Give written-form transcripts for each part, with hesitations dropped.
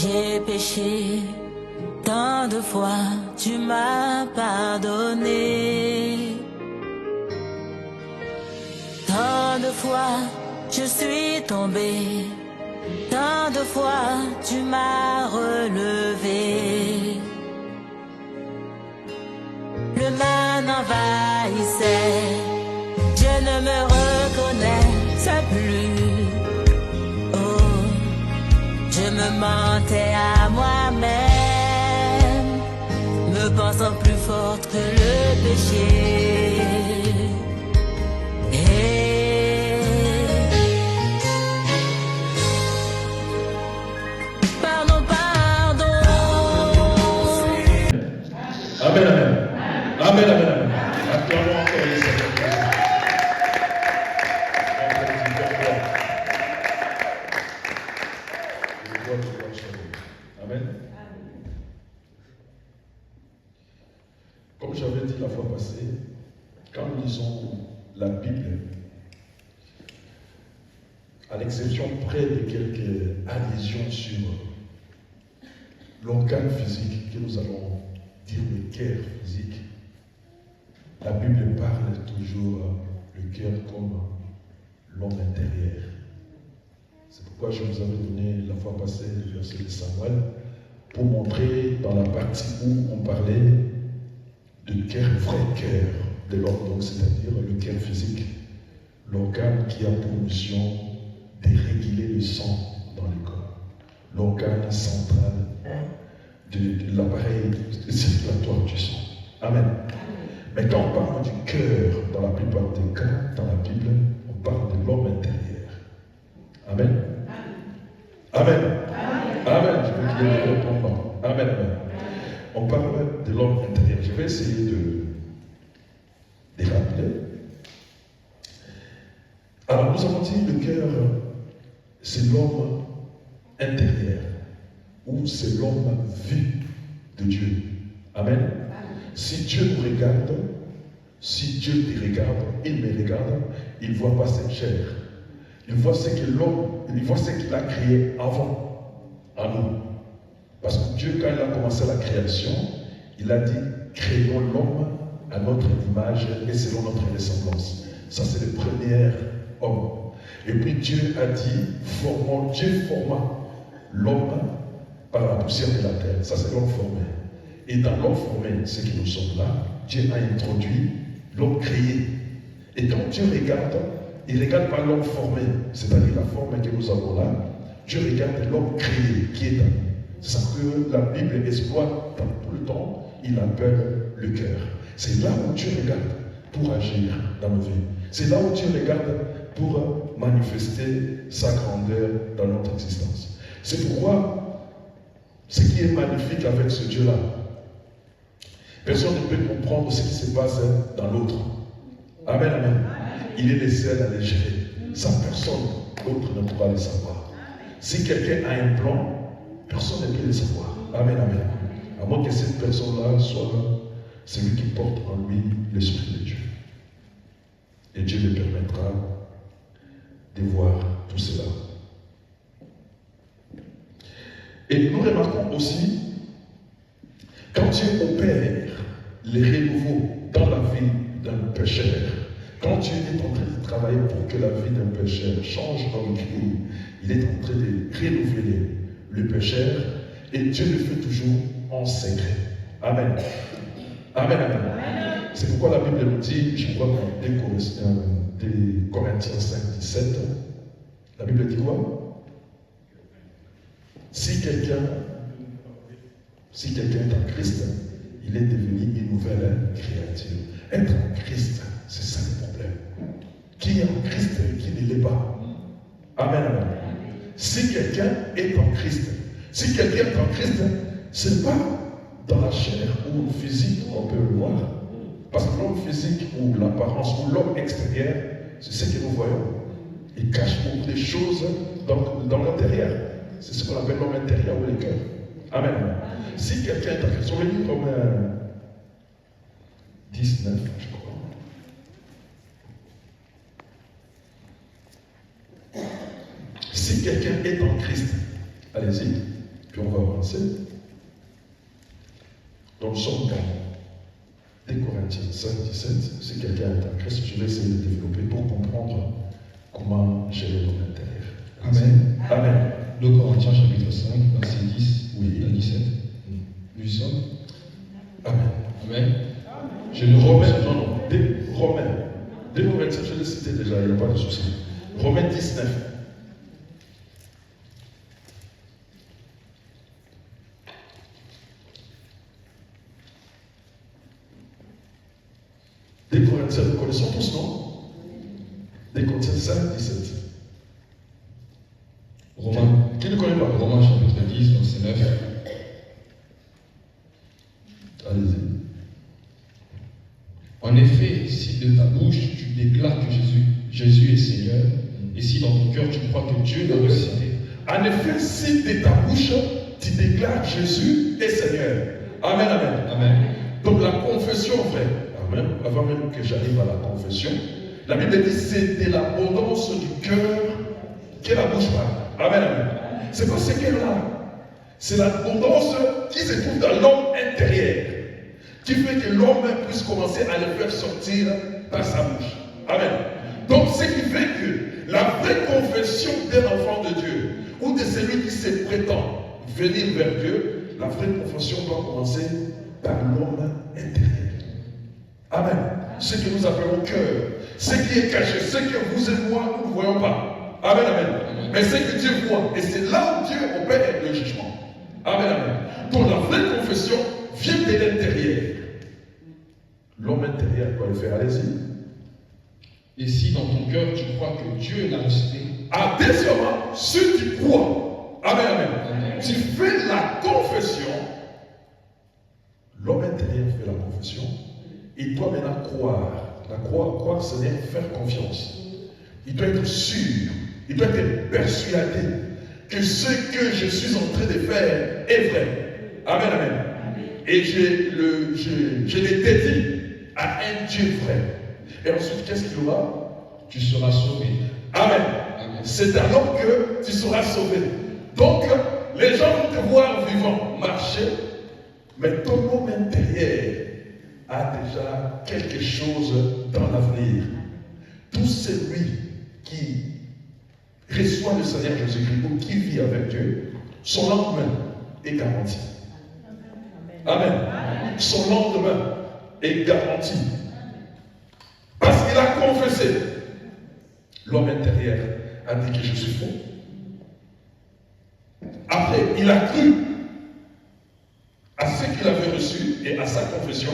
J'ai péché tant de fois, tu m'as pardonné. Tant de fois, je suis tombé. Tant de fois, tu m'as relevé. Le mal m'envahissait, je ne me reconnaissais plus. Oh, je me mentais à moi-même, me pensant plus forte que le péché. Pardon, pardon. Amen, amen. Amen, amen, amen. Acclamons encore le Seigneur. Amen. Comme j'avais dit la fois passée, quand nous lisons la Bible, à l'exception près de quelques allusions sur l'organe physique que nous allons dire le cœur physique, la Bible parle toujours le cœur comme l'homme intérieur. C'est pourquoi je vous avais donné la fois passée le verset de Samuel pour montrer dans la partie où on parlait de cœur, vrai cœur de l'homme, donc c'est-à-dire le cœur physique, l'organe qui a pour mission de réguler le sang dans le corps, l'organe central de l'appareil circulatoire du sang. Amen. Mais quand on parle du cœur, dans la plupart des cas, dans la Bible, on parle de l'homme intérieur. Amen. Amen. Amen. Je veux qu'il y ait des répondants. Amen. Amen. On parle de l'homme intérieur. Je vais essayer de rappeler. Alors, nous avons dit le cœur, c'est l'homme intérieur, ou c'est l'homme vu de Dieu. Amen. Si Dieu nous regarde, si Dieu te regarde, il me regarde, il ne voit pas cette chair. Il voit ce que l'homme, il voit ce qu'il a créé avant, en nous. Parce que Dieu, quand il a commencé la création, il a dit, créons l'homme à notre image et selon notre ressemblance. Ça, c'est le premier homme. Et puis Dieu a dit, Dieu forma l'homme par la poussière de la terre. Ça, c'est l'homme formé. Et dans l'homme formé, c'est que nous sommes là, Dieu a introduit l'homme créé. Et quand Dieu regarde, il ne regarde pas l'homme formé, c'est-à-dire la forme que nous avons là. Dieu regarde l'homme créé qui est dans nous. C'est ça que la Bible exploite dans tout le temps, il appelle le cœur. C'est là où Dieu regarde pour agir dans nos vies. C'est là où Dieu regarde pour manifester sa grandeur dans notre existence. C'est pourquoi ce qui est magnifique avec ce Dieu-là, personne ne peut comprendre ce qui se passe dans l'autre. Amen, amen. Il est le seul à le gérer. Sans personne, l'autre ne pourra le savoir. Si quelqu'un a un plan, personne ne peut le savoir. Amen, amen. À moins que cette personne-là soit celui qui porte en lui l'Esprit de Dieu. Et Dieu lui permettra de voir tout cela. Et nous remarquons aussi, quand Dieu opère les renouveaux dans la vie d'un pécheur, quand Dieu est en train de travailler pour que la vie d'un pécheur change en Christ, il est en train de renouveler le pécheur et Dieu le fait toujours en secret. Amen. Amen, amen. C'est pourquoi la Bible nous dit, je crois dans 2 Corinthiens 5, 17, la Bible dit quoi? Si quelqu'un est en Christ, il est devenu une nouvelle créature. Être en Christ, c'est ça le problème. Qui est en Christ qui ne l'est pas? Amen, amen. Si quelqu'un est en Christ, ce n'est pas dans la chair ou le physique qu'on peut le voir. Parce que l'homme physique ou l'apparence ou l'homme extérieur, c'est ce que nous voyons. Il cache beaucoup de choses dans l'intérieur. C'est ce qu'on appelle l'homme intérieur ou le cœur. Amen. Si quelqu'un est en Christ, on va lire comme 19, je crois. Si quelqu'un est en Christ, allez-y, Puis on va avancer. Donc nous sommes dans 2 Corinthiens 5, 17. Si quelqu'un est en Christ, je vais essayer de développer pour comprendre comment gérer ton intérieur. Amen. Amen. 2 Corinthiens chapitre 5, verset 10 Oui. à 17. Nous y sommes. Amen. Amen. Je le remets, non, Romains. 2 Corinthiens, je l'ai cité déjà, il n'y a pas de souci. Romains 19. Des Corinthiens, nous connaissons tous, non? Des Corinthiens 5, 17. Romains, Qui ne connaît pas? Romains chapitre 10, verset 9. Allez-y. En effet, si de ta bouche tu déclares que Jésus est Seigneur, et si dans ton cœur tu crois que Dieu l'a ressuscité, En effet, si de ta bouche tu déclares Jésus est Seigneur. Amen, amen. Amen. Donc la confession, frère, amen, avant même que j'arrive à la confession, la Bible dit c'est de l'abondance du cœur que la bouche parle. Amen, amen. C'est pas ce qu'elle a. C'est l'abondance qui se trouve dans l'homme intérieur, qui fait que l'homme puisse commencer à le faire sortir par sa bouche. Amen. Donc ce qui fait que la vraie confession d'un enfant de Dieu, ou de celui qui se prétend venir vers Dieu, la vraie confession doit commencer par l'homme intérieur. Amen. Ce que nous appelons cœur, ce qui est caché, ce que vous et moi, nous ne voyons pas. Amen, amen. Mais ce que Dieu voit, et c'est là où Dieu opère le jugement. Amen, amen. Donc la vraie confession vient de l'intérieur. L'homme intérieur doit le faire, allez-y. et si dans ton cœur tu crois que Dieu l'a ressuscité, Deuxièmement, si tu crois, amen, amen, Amen. tu fais la confession, l'homme intérieur fait la confession, il doit maintenant croire. Croire, c'est-à-dire faire confiance. Il doit être sûr, il doit être persuadé que ce que je suis en train de faire est vrai. Amen, amen. Et je l'ai dédié à un Dieu vrai. Et ensuite, qu'est-ce qu'il y aura? tu seras sauvé. Amen. Amen. C'est alors que tu seras sauvé. Donc, les gens vont te voir vivant, marcher, mais ton homme intérieur a déjà quelque chose dans l'avenir. Tout celui qui reçoit le Seigneur Jésus-Christ ou qui vit avec Dieu, son lendemain est garanti. Amen. Son lendemain est garanti. Parce qu'il a confessé. L'homme intérieur a dit que je suis faux. Après, il a cru à ce qu'il avait reçu et à sa confession.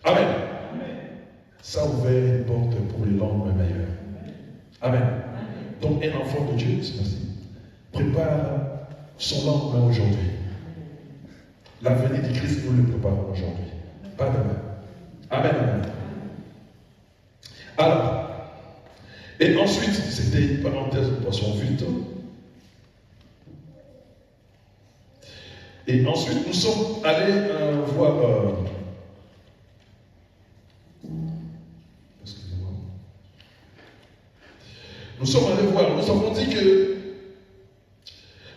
Amen. Ça a ouvert une porte pour les lendemains meilleurs. Amen. Donc un enfant de Dieu, c'est ainsi, prépare son lendemain aujourd'hui. L'avenir du Christ, nous le préparons aujourd'hui. Pas demain. Amen, amen. Alors, et ensuite, c'était une parenthèse de poisson vite. Et ensuite, nous sommes allés voir. Excusez-moi. Nous sommes allés voir. Nous avons dit que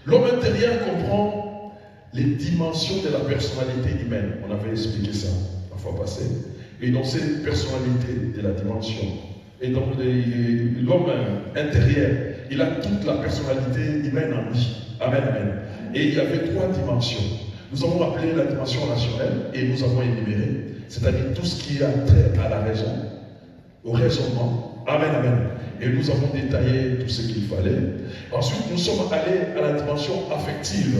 l'homme intérieur comprend les dimensions de la personnalité humaine. On avait expliqué ça la fois passée. Et dans ces personnalités de la dimension, et donc l'homme intérieur, il a toute la personnalité humaine en lui. Amen, amen. Et il y avait 3 dimensions. Nous avons appelé la dimension rationnelle et nous avons énuméré, c'est-à-dire tout ce qui a trait à la raison, au raisonnement. Amen, amen. Et nous avons détaillé tout ce qu'il fallait. Ensuite, nous sommes allés à la dimension affective,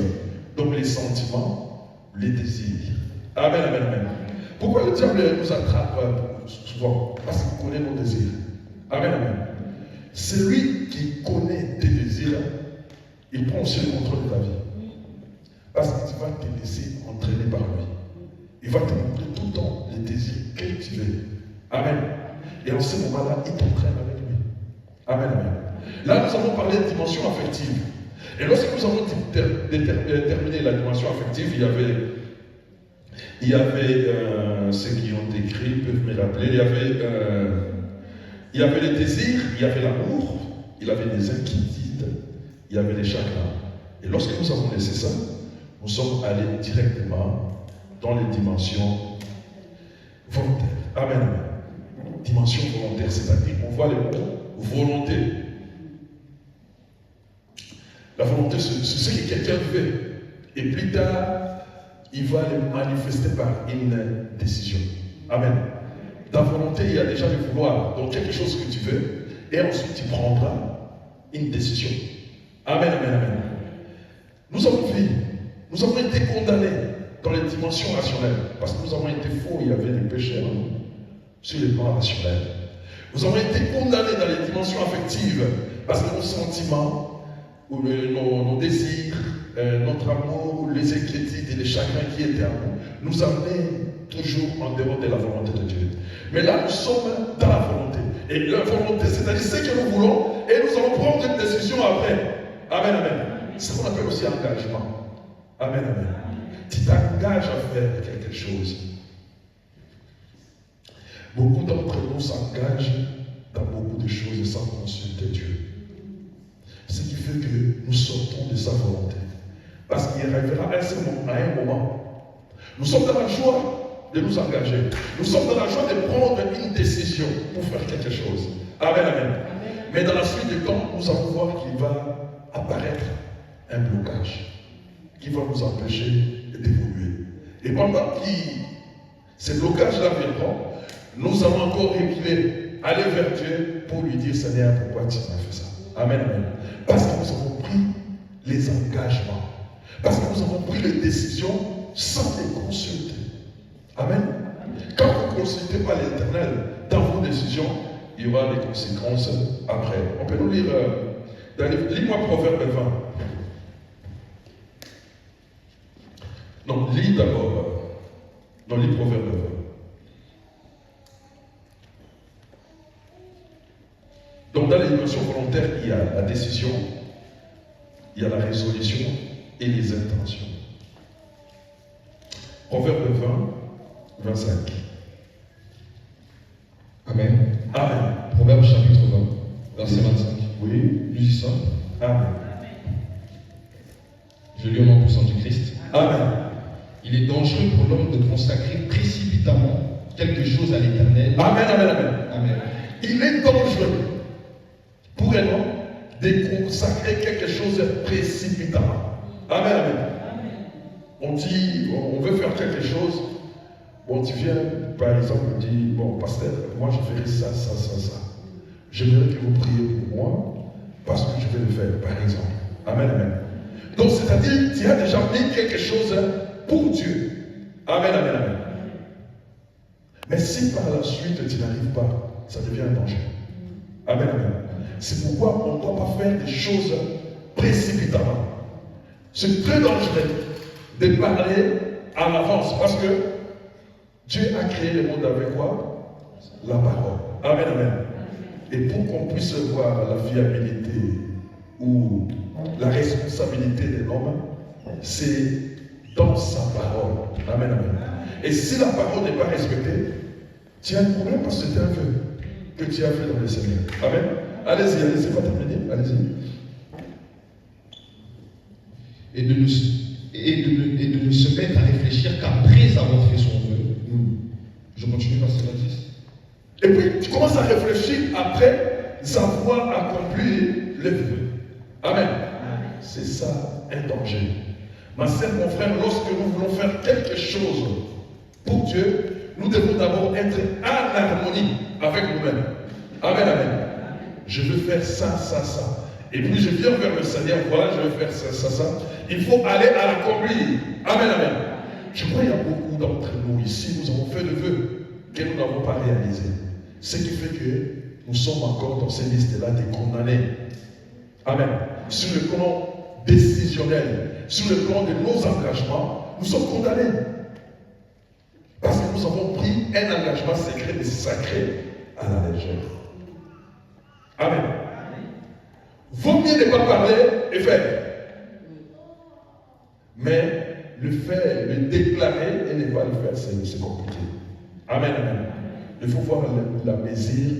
donc les sentiments, les désirs. Amen, amen, amen. Pourquoi le diable nous attrape souvent? Parce qu'il connaît nos désirs. Amen, amen. Celui qui connaît tes désirs, il prend aussi le contrôle de ta vie. Parce qu'il va te laisser entraîner par lui. Il va te montrer tout le temps les désirs que tu veux. Amen. Et en ce moment-là, il t'entraîne avec lui. Amen, amen. Là, nous avons parlé de dimension affective. Et lorsque nous avons terminé la dimension affective, il y avait ceux qui ont écrit peuvent me rappeler, il y avait les désirs, il y avait l'amour, il y avait les inquiétudes, il y avait les chagrins. Et lorsque nous avons laissé ça, nous sommes allés directement dans les dimensions volontaires. Amen, amen. Dimension volontaire, c'est-à-dire on voit les mots volonté. La volonté, c'est ce que quelqu'un veut. Et plus tard, il va le manifester par une décision. Amen. Ta volonté, il y a déjà le vouloir. Donc quelque chose que tu veux. Et ensuite, tu prendras une décision. Amen, amen, amen. Nous avons vu, nous avons été condamnés dans les dimensions rationnelles. Parce que nous avons été faux, il y avait des péchés en nous, sur les plans rationnels. Nous avons été condamnés dans les dimensions affectives. Parce que nos sentiments, ou nos désirs, notre amour, les inquiétudes et les chagrins qui étaient en nous, nous amenaient toujours en dehors de la volonté de Dieu. Mais là, nous sommes dans la volonté. Et la volonté, c'est-à-dire ce que nous voulons, et nous allons prendre une décision après. Amen, amen. C'est ce qu'on appelle aussi engagement. Amen, amen. Tu t'engages à faire quelque chose. Beaucoup d'entre nous s'engagent dans beaucoup de choses sans consulter Dieu. Ce qui fait que nous sortons de sa volonté. Parce qu'il arrivera à un moment. Nous sommes dans la joie de nous engager. Nous sommes dans la joie de prendre une décision pour faire quelque chose. Amen, amen. Mais dans la suite du temps, nous allons voir qu'il va apparaître un blocage qui va nous empêcher d'évoluer. Et pendant que ces blocages-là viendront, nous allons encore reculer, aller vers Dieu pour lui dire, Seigneur, pourquoi tu m'as fait ça? Amen, amen. Parce que nous avons pris les engagements. Parce que nous avons pris les décisions sans les consulter. Amen. Quand vous ne consultez pas l'Éternel dans vos décisions, il y aura des conséquences après. On peut nous lire, lis-moi Proverbe 20. Non, lis d'abord. Non, lis Proverbe 20. Donc dans les dimensions volontaires, il y a la décision, il y a la résolution et les intentions. Proverbe 20, 25. Amen. Amen. Proverbe chapitre 20, verset 25. Oui. Nous y sommes. Amen. Je lis au nom puissant du Christ. Amen. Il est dangereux pour l'homme de consacrer précipitamment quelque chose à l'Éternel. Amen, amen, amen. Amen. Il est dangereux pour un homme de consacrer quelque chose précipitamment. Amen, amen. On dit, on veut faire quelque chose. Bon, tu viens, par exemple, dire, bon, pasteur, moi je ferai ça, ça, ça, ça. J'aimerais que vous priez pour moi, parce que je vais le faire, par exemple. Amen, amen. Donc, c'est-à-dire, tu as déjà mis quelque chose pour Dieu. Amen, amen, amen. Mais si par la suite tu n'arrives pas, ça devient un danger. Amen, amen. C'est pourquoi on ne doit pas faire des choses précipitamment. C'est très dangereux de parler à l'avance, parce que Dieu a créé le monde avec quoi? La parole. Amen, amen. Et pour qu'on puisse voir la fiabilité ou la responsabilité de l'homme, c'est dans sa parole. Amen, amen. Et si la parole n'est pas respectée, tu as un problème parce que c'est un vœu que tu as fait dans le Seigneur. Amen. Allez-y, allez-y, pas terminer. Allez-y. Et de ne se mettre à réfléchir qu'après avoir fait son vœu. Je continue par verset 26. Et puis tu commences à réfléchir après avoir accompli le vœu. Amen. C'est ça un danger. Ma sœur, mon frère, lorsque nous voulons faire quelque chose pour Dieu, nous devons d'abord être en harmonie avec nous-mêmes. Amen, amen. Je veux faire ça, ça, ça. Et puis je viens vers le Seigneur, voilà, je veux faire ça, ça, ça. Il faut aller à l'accomplir. Amen, amen. Je crois qu'il y a beaucoup d'entre nous ici, nous avons fait le vœu que nous n'avons pas réalisé. Ce qui fait que nous sommes encore dans ces listes-là des condamnés. Amen. Sur le plan décisionnel, sur le plan de nos engagements, nous sommes condamnés. Parce que nous avons pris un engagement secret et sacré à la légère. Amen. Vaut mieux ne pas parler et faire. Mais le faire, le déclarer et ne pas le faire, c'est compliqué. Amen, amen. Il faut voir la mesure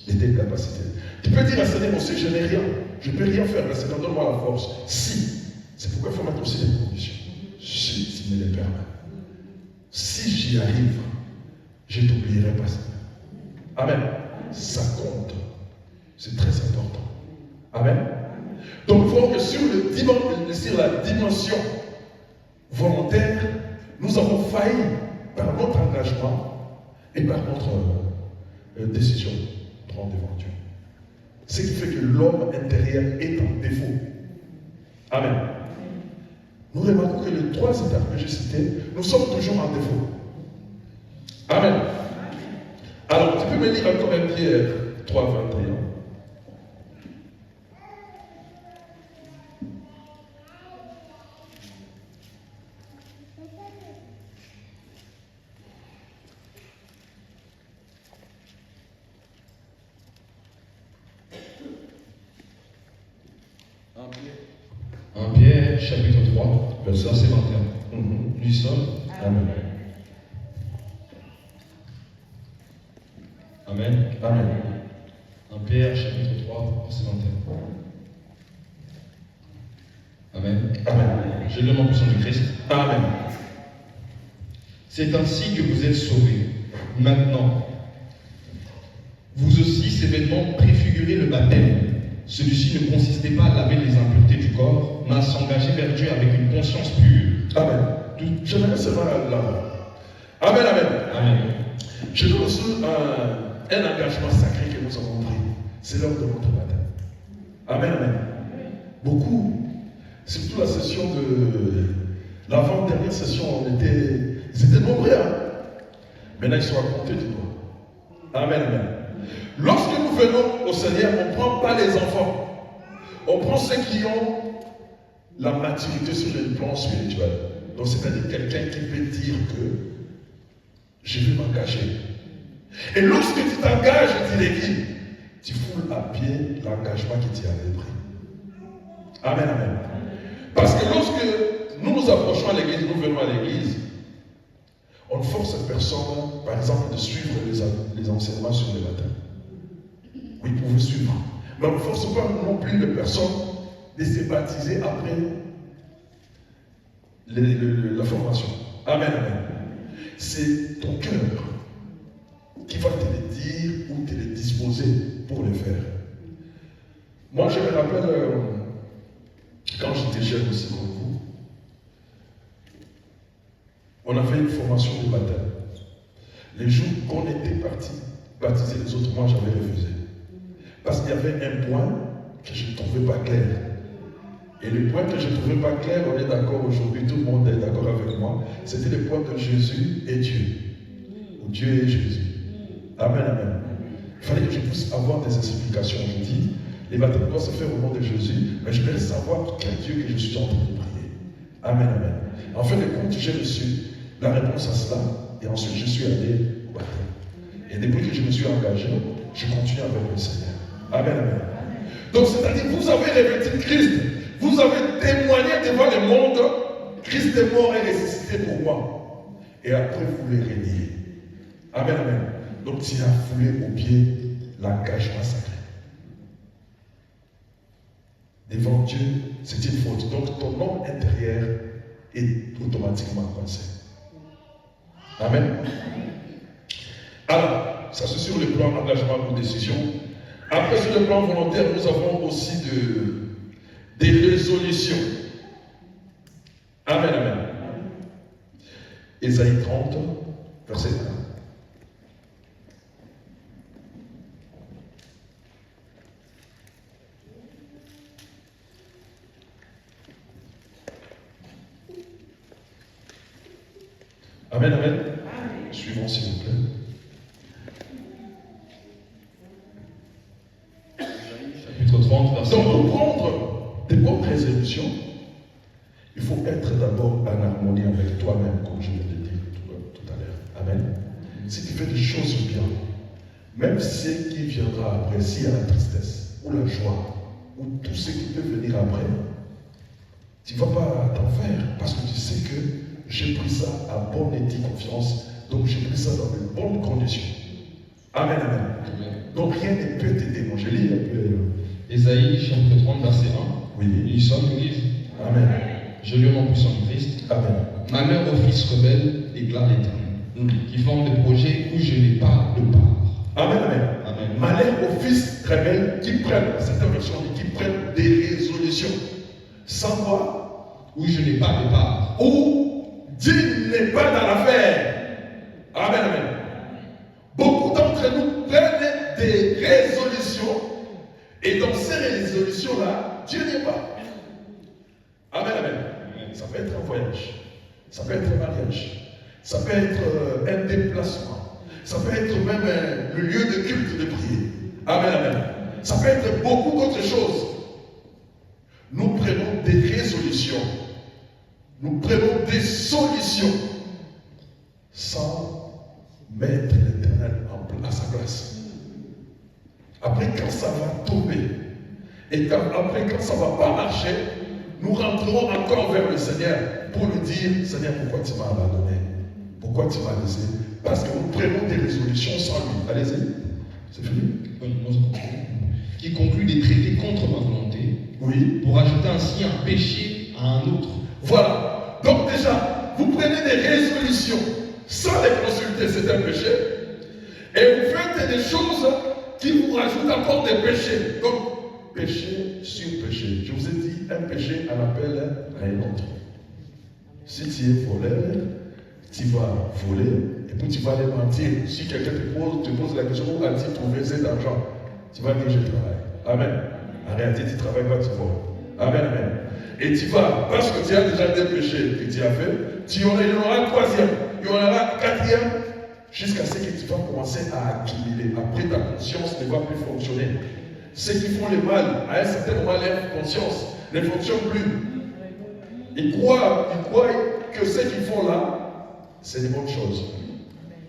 de tes capacités. Tu peux dire à Seigneur aussi, je n'ai rien. Je ne peux rien faire, mais Seigneur, donne-moi la force. Si. C'est pourquoi il faut mettre aussi des conditions. Amen. Ça compte. C'est très important. Amen. Donc, il faut que sur la dimension volontaire, nous avons failli par notre engagement et par notre décision de prendre devant Dieu. Ce qui fait que l'homme intérieur est en défaut. Amen. Nous remarquons que les 3 étapes que j'ai citées, nous sommes toujours en défaut. Amen. Alors, tu peux me lire encore un Pierre 3, 21. Pierre, chapitre 3, verset 21. Nous y sommes. Amen. Amen. Amen. 1 Pierre, chapitre 3, verset 21. Amen. Amen. Je le nom puissant du Christ. Amen. C'est ainsi que vous êtes sauvés. Maintenant, vous aussi, ces vêtements préfiguraient le baptême. Celui-ci ne consistait pas à laver les impuretés du corps, mais à s'engager vers Dieu avec une conscience pure. Amen. J'aimerais seulement là. Amen, amen. Amen. Je donne aussi un engagement sacré que nous avons pris. C'est l'heure de notre baptême. Amen, amen. Beaucoup, surtout la session de l'avant-dernière session, ils étaient nombreux. Hein? Maintenant, ils sont à compter du doigt. Amen, amen. Lorsque nous venons au Seigneur, on ne prend pas les enfants. On prend ceux qui ont la maturité sur le plan spirituel. Donc, c'est-à-dire quelqu'un qui peut dire que je vais m'engager. Et lorsque tu t'engages, tu foules à pied l'engagement que tu avais pris. Amen, amen. Parce que lorsque nous nous approchons à l'église, nous venons à l'église, on ne force personne, par exemple, de suivre les enseignements sur le matin. Oui, vous pouvez suivre. Mais on ne force pas non plus les personnes de se baptiser après la formation. Amen, amen. C'est ton cœur qui va te le dire ou te le disposer pour le faire. Moi, je me rappelle, quand j'étais jeune aussi comme vous, on avait une formation de baptême. Les jours qu'on était partis baptiser les autres, moi j'avais refusé. Parce qu'il y avait un point que je ne trouvais pas clair. Et le point que je ne trouvais pas clair, on est d'accord aujourd'hui, tout le monde est d'accord avec moi, c'était le point que Jésus est Dieu. Ou Dieu est Jésus. Amen, amen. Il fallait que je puisse avoir des explications. Je dis, les baptêmes doivent se faire au nom de Jésus, mais je voulais savoir quel Dieu que je suis en train de prier. Amen, amen. En fin de compte, j'ai reçu la réponse à cela, et ensuite je suis allé au baptême. Et depuis que je me suis engagé, je continue avec le Seigneur. Amen, amen. Donc, c'est-à-dire, vous avez revêtu Christ, vous avez témoigné devant le monde, Christ est mort et ressuscité pour moi. Et après, vous le reniez. Amen, amen. Donc, tu as foulé au pied l'engagement sacré. Devant Dieu, c'est une faute. Donc, ton homme intérieur est automatiquement coincé. Amen. Alors, ça c'est sur le plan engagement ou décision. Après, sur le plan volontaire, nous avons aussi des résolutions. Amen, amen. Ésaïe 30, verset 1. Amen, amen. Suivons s'il vous plaît. Chapitre 30, verset 1. Donc, pour prendre des bonnes résolutions, il faut être d'abord en harmonie avec toi-même, comme je viens de dire tout à l'heure. Amen. Si tu fais des choses bien, même ce qui viendra après, s'il y a la tristesse, ou la joie, ou tout ce qui peut venir après, tu ne vas pas t'en faire, parce que tu sais que j'ai pris ça à bonne et due confiance, donc j'ai pris ça dans de bonnes conditions. Amen, amen. Donc rien ne peut t'aider. Moi je lis un peu. Ésaïe, chapitre 30, verset 1. Oui. Nous y sommes, l'église. Amen. Je lis au nom puissant du Christ. Amen. Malheur aux fils rebelles, déclare l'Éternel, qui forment des projets où je n'ai pas de part. Amen, amen. Amen. Malheur aux fils rebelles qui prennent, certaines versions disent, qui prennent des résolutions. Sans quoi? Où je n'ai pas de part. Où Dieu n'est pas dans l'affaire. Amen, amen. Beaucoup d'entre nous prennent des résolutions et dans ces résolutions-là, Dieu n'est pas. Amen, amen. Ça peut être un voyage, ça peut être un mariage, ça peut être un déplacement, ça peut être même le lieu de culte de prière. Amen, amen. Ça peut être beaucoup d'autres choses. Nous prenons des résolutions, nous prenons des solutions sans mettre l'Éternel à sa place. Après, quand ça va tomber, et après, quand ça ne va pas marcher, nous rentrerons encore vers le Seigneur pour lui dire, Seigneur, pourquoi tu m'as abandonné? Pourquoi tu m'as laissé? Parce que nous prenons des résolutions sans lui. Allez-y, c'est fini. Qui conclut des traités contre ma volonté, Oui. pour ajouter ainsi un péché à un autre. Voilà. Donc déjà, vous prenez des résolutions sans les consulter, c'est un péché. Et vous faites des choses qui vous rajoutent encore des péchés. Donc, péché sur péché. Je vous ai dit, un péché en appelle un autre. Si tu es voleur, tu vas voler et puis tu vas aller mentir. Si quelqu'un te pose la question, où as-tu trouvé cet argent? Tu vas dire, je travaille. Amen. En réalité, tu ne travailles pas, tu voles. Amen, amen. Et tu vas, parce que tu as déjà des péchés que tu as fait, il y en aura un troisième, il y en aura un quatrième, jusqu'à ce que tu vas commencer à accumuler. Après, ta conscience ne va plus fonctionner. Ceux qui font le mal, à un certain moment, leur conscience ne fonctionne plus. Ils croient que ce qu'ils font là, c'est une bonne chose.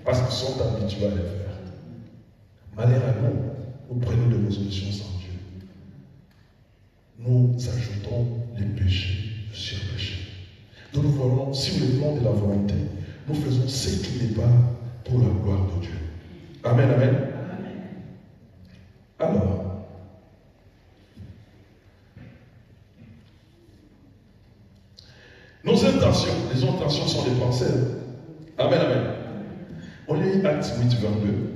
Parce qu'ils sont habitués à le faire. Malheur à nous, nous prenons des résolutions sans Dieu. Nous ajoutons les péchés sur péchés. Donc nous voyons, si nous voulons de la volonté, nous faisons ce qui n'est pas pour la gloire de Dieu. Amen, amen. Alors, nos intentions, les intentions sont des pensées. Amen, amen. On lit Actes 8, 22.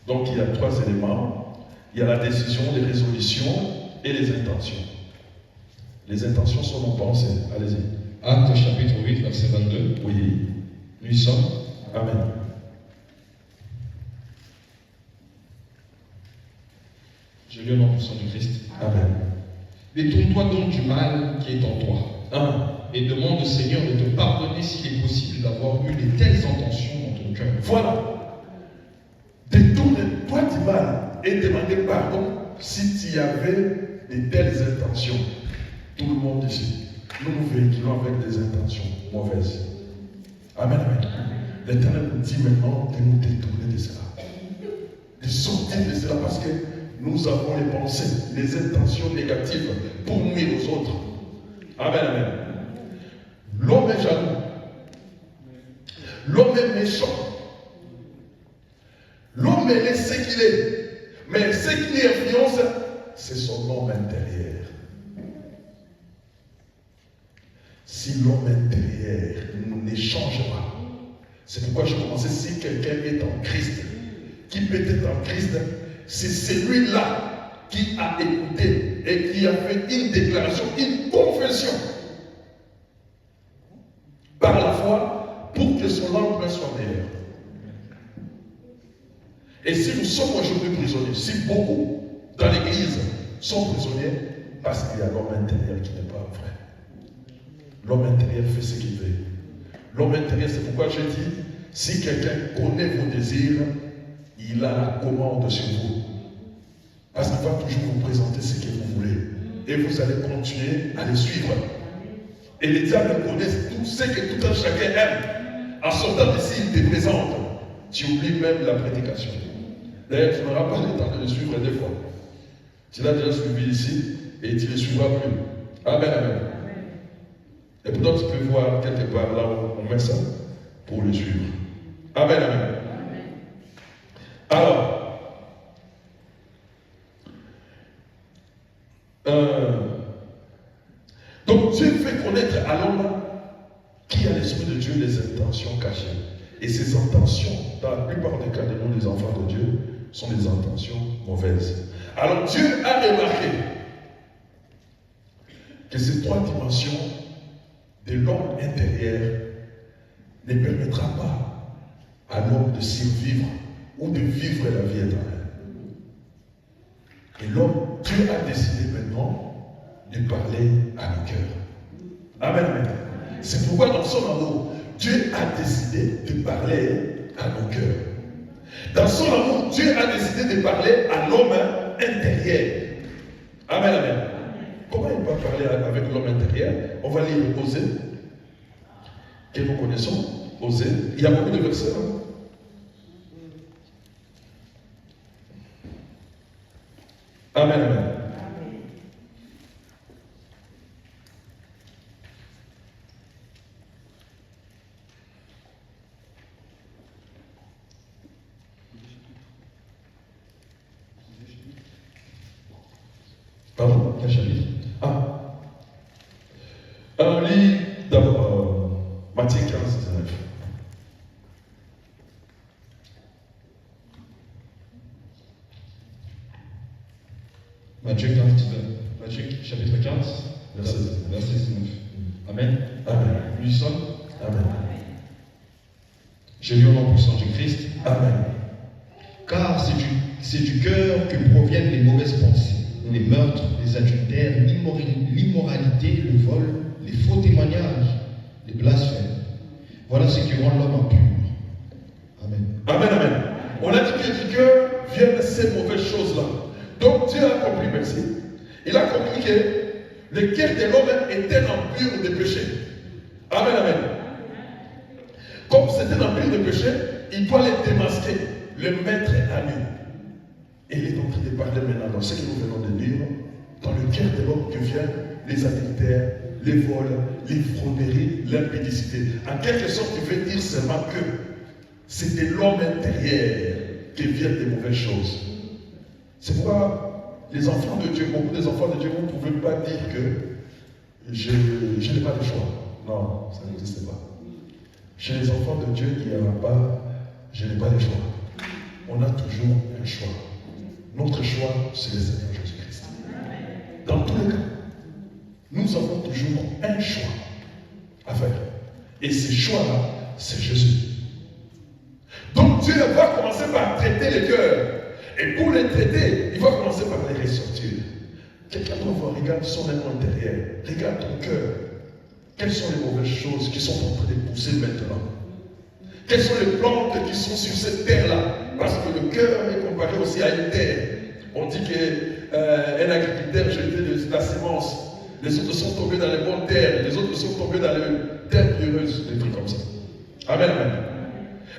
Donc il y a trois éléments. Il y a la décision, les résolutions et les intentions. Les intentions sont nos pensées. Allez-y. Actes chapitre 8, verset 22. Oui. Nous y sommes. Amen. Je lis au nom puissant du Christ. Amen. Détourne-toi donc du mal qui est en toi. 1. Et demande au Seigneur de te pardonner s'il est possible d'avoir eu de telles intentions dans ton cœur. Voilà. Détourne-toi du mal et demandez pardon si tu avais de telles intentions. Tout le monde ici, nous véhiculons avec des intentions mauvaises. Amen, amen. L'Éternel nous dit maintenant de nous détourner de cela. De sortir de cela parce que nous avons les pensées, les intentions négatives pour nuire aux autres. Amen, amen. L'homme est jaloux. L'homme est méchant. L'homme est ce qu'il est. Mais ce qui l'influence, c'est son homme intérieur. Si l'homme intérieur ne change pas, c'est pourquoi je commençais, si quelqu'un est en Christ, qui peut être en Christ, c'est celui-là qui a écouté et qui a fait une déclaration, une confession par la foi pour que son lendemain soit meilleur. Et si nous sommes aujourd'hui prisonniers, si beaucoup dans l'église sont prisonniers, parce qu'il y a l'homme intérieur qui n'est pas vrai. L'homme intérieur fait ce qu'il veut. L'homme intérieur, c'est pourquoi je dis, si quelqu'un connaît vos désirs, il a la commande sur vous. Parce qu'il va toujours vous présenter ce que vous voulez. Et vous allez continuer à le suivre. Et les diables connaissent tout ce que tout un chacun aime. En sortant d'ici, il te présente. Tu oublies même la prédication. D'ailleurs, tu n'auras pas le temps de le suivre des fois. Tu l'as déjà suivi ici et tu ne le suivras plus. Amen, amen. Et pourtant, tu peux voir quelque part là où on met ça pour le suivre. Amen, amen. Alors, donc Dieu fait connaître à l'homme les intentions cachées. Et ces intentions, dans la plupart des cas de nous, les enfants de Dieu, sont des intentions mauvaises. Alors Dieu a remarqué que ces trois dimensions de l'homme intérieur ne permettra pas à l'homme de survivre ou de vivre la vie éternelle. Et l'homme, Dieu a décidé maintenant de parler à nos cœurs. Amen, amen. C'est pourquoi dans son amour, Dieu a décidé de parler à nos cœurs. Dans son amour, Dieu a décidé de parler à l'homme intérieur. Amen, amen. Comment il va parler avec l'homme intérieur? On va lire Osée, que nous connaissons. Osée. Il y a beaucoup de versets. Amen, amen. Pardon, quel chapitre? On lit d'abord Matthieu 15, 19. Matthieu 15, 19. Matthieu chapitre 15, verset 19. Amen. Amen. Nous y sommes. Amen. J'ai lu au nom puissant du Christ. Amen. Car c'est du cœur que proviennent les mauvaises pensées, les meurtres, les adultères, l'immoralité, le vol, les faux témoignages, les blasphèmes. Voilà ce qui rend l'homme impur. Amen. Amen, amen. On a dit que du cœur viennent ces mauvaises choses-là. Donc Dieu a compris, merci. Il a compris que le cœur de l'homme était impur de péché. Amen, amen. Comme c'était impur de péché, il doit les démasquer, le mettre à nu. Et il est en train de parler maintenant dans ce que nous venons de lire, dans le cœur de l'homme que viennent les adultères, les vols, les frauderies, l'impudicité. En quelque sorte, il veut dire seulement que c'est de l'homme intérieur qui viennent des mauvaises choses. C'est pourquoi les enfants de Dieu, beaucoup des enfants de Dieu, vous ne pouvez pas dire que je n'ai pas de choix. Non, ça n'existe pas. Chez les enfants de Dieu, il n'y aura pas, je n'ai pas de choix. On a toujours un choix. Notre choix, c'est le Seigneur Jésus-Christ. Dans tous les cas, nous avons toujours un choix à faire. Et ce choix-là, c'est Jésus. Donc Dieu va commencer par traiter les cœurs. Et pour les traiter, il va commencer par les ressortir. Quelqu'un doit voir, regarde son être intérieur, regarde ton cœur. Quelles sont les mauvaises choses qui sont en train de pousser maintenant? Quelles sont les plantes qui sont sur cette terre-là? Parce que le cœur est comparé aussi à une terre. On dit qu'un agriculteur jetait de la sémence. Les autres sont tombés dans les bonnes terres. Les autres sont tombés dans les terres pierreuses. Des trucs comme ça. Amen, amen.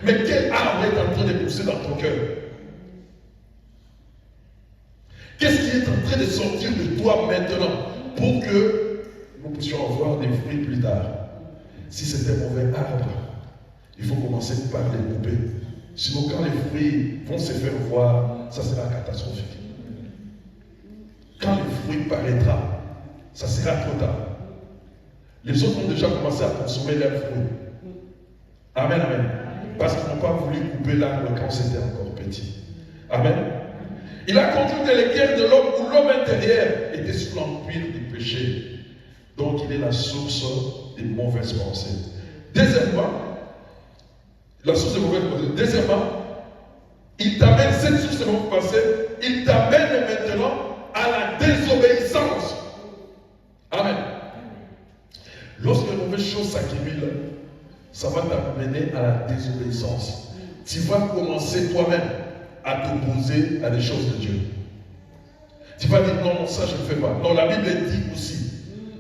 Mais quel arbre est en train de pousser dans ton cœur? Qu'est-ce qui est en train de sortir de toi maintenant pour que nous puissions avoir des fruits plus tard? Si c'est un mauvais arbre, il faut commencer par les couper. Sinon, quand les fruits vont se faire voir, ça sera catastrophique. Quand le fruit paraîtra, ça sera trop tard. Les autres ont déjà commencé à consommer leurs fruits. Amen, amen. Parce qu'ils n'ont pas voulu couper l'arbre quand c'était encore petit. Amen. Il a conduit le cœur de l'homme où l'homme intérieur était sous l'empire du péché. Donc il est la source des mauvaises pensées. Deuxièmement, la source des mauvaises pensées. Deuxièmement, il t'amène cette source de mauvaises pensées, il t'amène maintenant à la désobéissance. Amen. Lorsque les mauvaises choses s'accumulent, ça va t'amener à la désobéissance. Tu vas commencer toi-même à t'opposer à des choses de Dieu. Tu vas dire non, non, ça je ne fais pas. Non, la Bible dit aussi.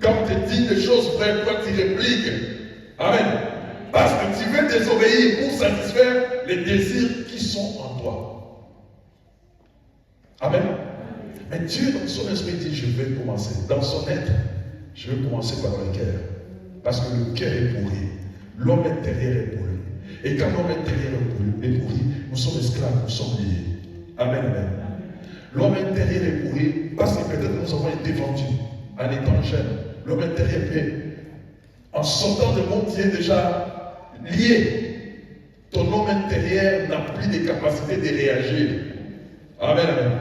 Quand tu dis des choses vraies, toi tu répliques. Amen. Parce que tu veux désobéir pour satisfaire les désirs qui sont en toi. Amen. Mais Dieu, dans son esprit, dit je vais commencer. Dans son être, je vais commencer par le cœur. Parce que le cœur est pourri. L'homme intérieur est pourri. Et quand l'homme intérieur est pourri, nous sommes esclaves, nous sommes liés. Amen, amen. L'homme intérieur est pourri parce que peut-être nous avons été vendus en étant jeunes. L'homme intérieur est en sortant de monde, tu es déjà lié. Ton homme intérieur n'a plus de capacité de réagir. Amen, amen.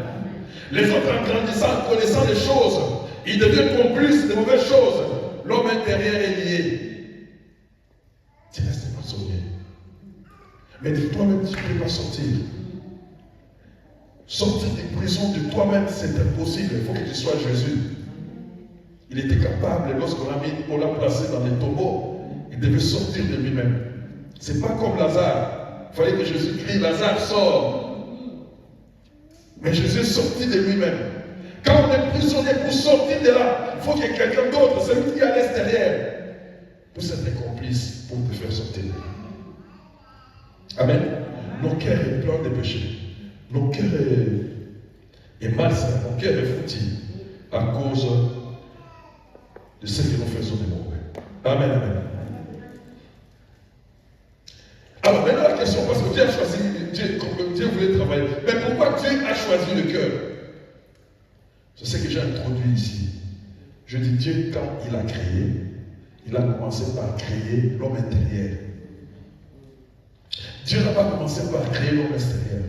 Les autres, en grandissant, en connaissant les choses, ils deviennent complices de mauvaises choses. L'homme intérieur est lié. Tu ne restes pas sauvé. Mais de toi-même, tu ne peux pas sortir. Sortir des prisons de toi-même, c'est impossible. Il faut que tu sois Jésus. Il était capable, lorsqu'on l'a placé dans les tombeaux, il devait sortir de lui-même. Ce n'est pas comme Lazare. Il fallait que Jésus crie, Lazare, sort. Mais Jésus est sorti de lui-même. Quand on est prisonnier, pour sortir de là, il faut qu'il y ait quelqu'un d'autre, celui qui est à l'extérieur, pour être complice, pour te faire sortir. Amen. Nos cœurs est plein de péchés. Nos cœurs est malsain. Nos cœurs est foutu à cause de ce que nous faisons de mauvais. Amen, amen. Alors maintenant la question, parce que Dieu a choisi, Dieu voulait travailler. Mais pourquoi Dieu a choisi le cœur? C'est ce que j'ai introduit ici. Je dis Dieu, quand il a créé, il a commencé par créer l'homme intérieur. Dieu n'a pas commencé par créer l'homme extérieur.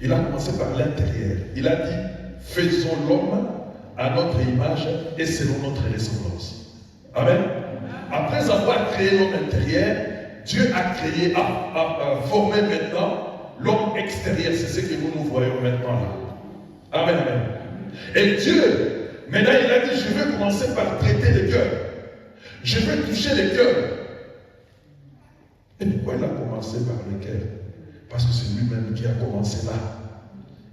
Il a commencé par l'intérieur. Il a dit, faisons l'homme à notre image et selon notre ressemblance. Amen. Après avoir créé l'homme intérieur, Dieu a créé, a formé maintenant l'homme extérieur. C'est ce que nous voyons maintenant là. Amen, amen. Et Dieu, maintenant il a dit, je vais commencer par traiter les cœurs. Je vais toucher les cœurs. Et pourquoi il a commencé par le cœur? Parce que c'est lui-même qui a commencé là.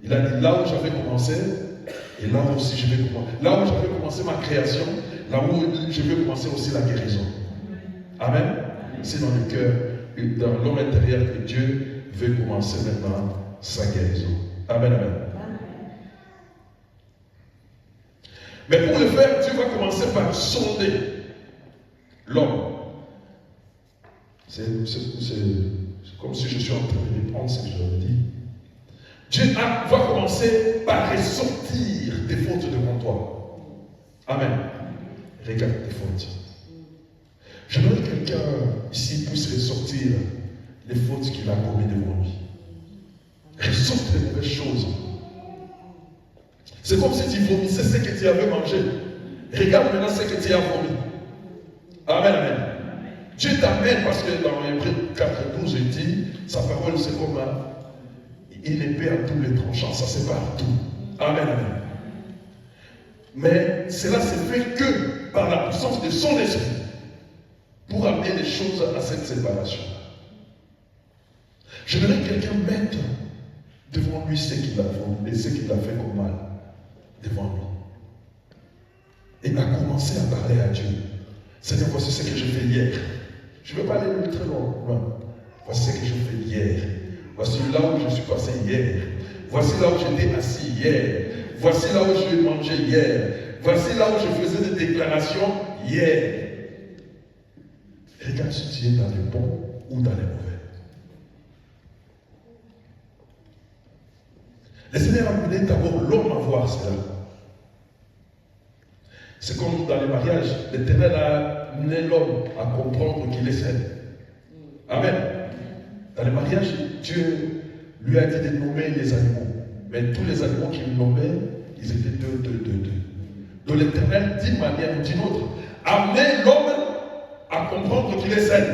Il a dit, là où j'avais commencé, et là aussi je vais commencer. Là où j'avais commencé ma création, là où je vais commencer aussi la guérison. Amen. C'est dans le cœur, dans l'homme intérieur que Dieu veut commencer maintenant sa guérison. Amen, amen. Mais pour le faire, Dieu va commencer par sonder l'homme. C'est comme si je suis en train de reprendre ce que je dis. Dieu va commencer par ressortir des fautes devant toi. Amen. Regarde tes fautes. J'aimerais que quelqu'un ici puisse ressortir les fautes qu'il a commises devant lui. Ressorte les mauvaises choses. C'est comme si tu vomissais ce que tu avais mangé. Regarde maintenant ce que tu as vomi. Amen, amen. Dieu t'amène parce que dans Hébreux 4:12, il dit, sa parole c'est comme une épée à double tranchant, ça sépare tout. Amen, amen. Mais cela se fait que par la puissance de son esprit pour amener les choses à cette séparation. J'aimerais que quelqu'un mette devant lui ce qu'il a fait, ce qu'il a fait comme mal devant lui. Et a commencé à parler à Dieu. Seigneur, voici ce que j'ai fait hier. Je ne vais pas aller très loin. Voici ce que j'ai fait hier. Voici là où je suis passé hier. Voici là où j'étais assis hier. Voici là où je mangeais hier. Voici là où je faisais des déclarations hier. Regarde si tu es dans les bons ou dans les mauvais. Le Seigneur a amené d'abord l'homme à voir cela. C'est comme dans les mariages, l'Éternel a amené l'homme à comprendre qu'il est saint. Amen. Dans les mariages, Dieu lui a dit de nommer les animaux. Mais tous les animaux qu'il nommait, ils étaient deux. Donc l'Éternel, d'une manière ou d'une autre, a amené l'homme à comprendre qu'il est saint.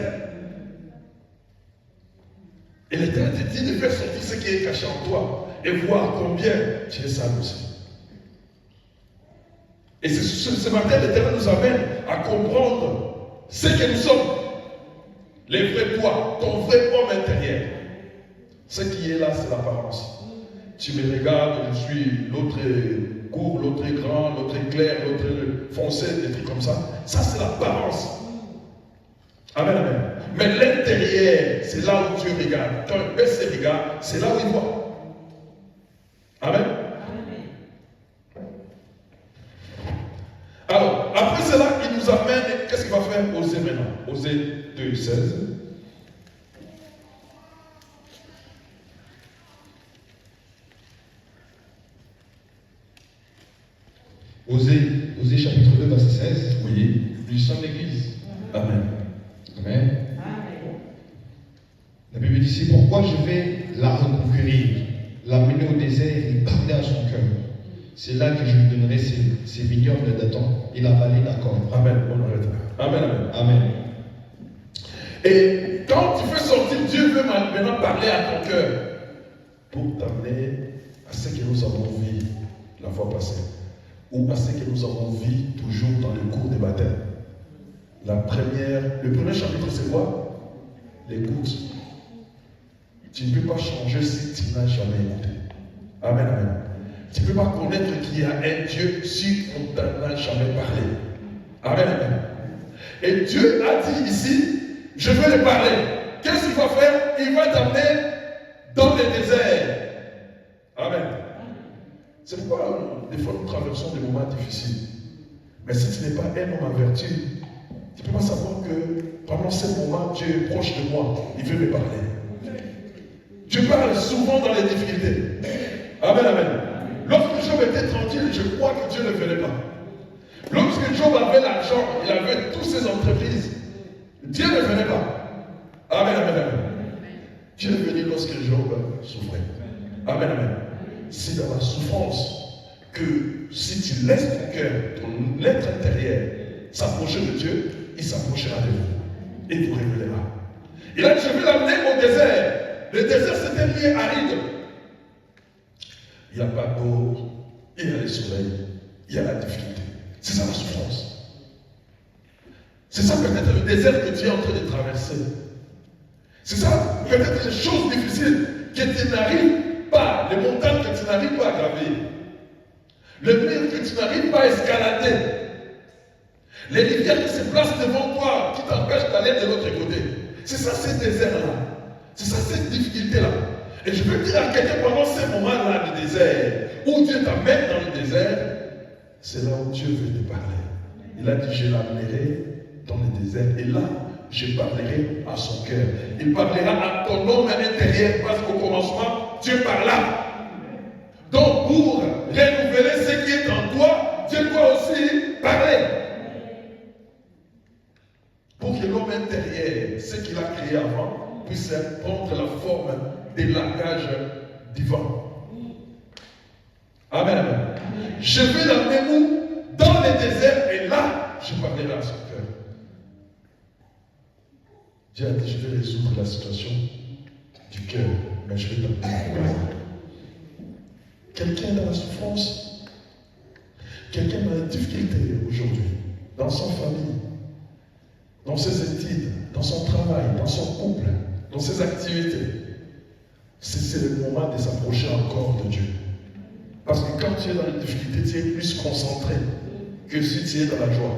Et l'Éternel te dit de faire sortir ce qui est caché en toi et voir combien tu es saint aussi. Et ce matin, l'Éternel nous amène à comprendre ce que nous sommes. Les vrais toi, ton vrai homme intérieur. Ce qui est là, c'est l'apparence. Tu me regardes, je suis, l'autre est court, l'autre est grand, l'autre est clair, l'autre est foncé, des trucs comme ça. Ça, c'est l'apparence. Amen, amen. Mais l'intérieur, c'est là où Dieu regarde. Quand il baisse ses regards, c'est là où il voit. Amen. Alors, après cela, il nous amène, qu'est-ce qu'il va faire? Osée maintenant. Osée 2:16. Osée chapitre 2, verset 16. Oui. Nous sommes l'église. Amen. Amen. dit, c'est pourquoi je vais la reconquérir, l'amener au désert et parler à son cœur. C'est là que je lui donnerai ses vignobles d'Adam et la vallée d'Accord. Amen. On arrête là. Amen, amen. Amen. Et quand tu fais sortir, Dieu veut maintenant parler à ton cœur pour t'amener à ce que nous avons vu la fois passée, ou à ce que nous avons vu toujours dans le cours des baptêmes. Le premier chapitre, c'est quoi? L'écoute. Tu ne peux pas changer si tu n'as jamais écouté. Amen, amen. Tu ne peux pas connaître qu'il y a un Dieu si on ne t'en a jamais parlé. Amen, amen. Et Dieu a dit ici, je vais lui parler. Qu'est-ce qu'il va faire? Il va t'amener dans le désert. Amen. C'est pourquoi des fois nous traversons des moments difficiles. Mais si tu n'es pas un homme averti, tu ne peux pas savoir que pendant ces moments, Dieu est proche de moi. Il veut me parler. Dieu parle souvent dans les difficultés. Amen, amen. Lorsque Job était tranquille, je crois que Dieu ne le faisait pas. Lorsque Job avait l'argent, il avait toutes ses entreprises, Dieu ne venait pas. Amen, amen, amen. Dieu est venu lorsque Job souffrait. Amen, amen. C'est dans la souffrance que si tu laisses ton cœur, ton être intérieur s'approcher de Dieu, il s'approchera de vous et vous révélera. Et là, je vais l'amener au désert. Le désert, c'est un lieu aride. Il n'y a pas d'eau, il y a le soleil, il y a la difficulté. C'est ça la souffrance. C'est ça peut-être le désert que tu es en train de traverser. C'est ça peut-être les choses difficiles que tu n'arrives pas, les montagnes que tu n'arrives pas à gravir, le mur que tu n'arrives pas à escalader, les rivières qui se placent devant toi, qui t'empêchent d'aller de l'autre côté. C'est ça ces déserts-là. C'est ça cette difficulté-là. Et je veux dire à quelqu'un pendant ces moments-là de désert, où Dieu t'amène dans le désert, c'est là où Dieu veut te parler. Il a dit, je l'amènerai dans le désert. Et là, je parlerai à son cœur. Il parlera à ton homme intérieur, parce qu'au commencement, Dieu parla. Donc, pour renouveler ce qui est en toi, Dieu doit aussi parler. Pour que l'homme intérieur, ce qu'il a créé avant, puisse prendre la forme des langages divins. Amen, amen. Je vais l'amener où? Dans le désert, et là, je parlerai à son cœur. Dieu a dit, je vais résoudre la situation du cœur, mais je vais t'amener dans le désert. Quelqu'un dans la souffrance, quelqu'un dans la difficulté aujourd'hui, dans sa famille, dans ses études, dans son travail, dans son couple, dans ses activités. C'est le moment de s'approcher encore de Dieu. Parce que quand tu es dans les difficultés, tu es plus concentré que si tu es dans la joie.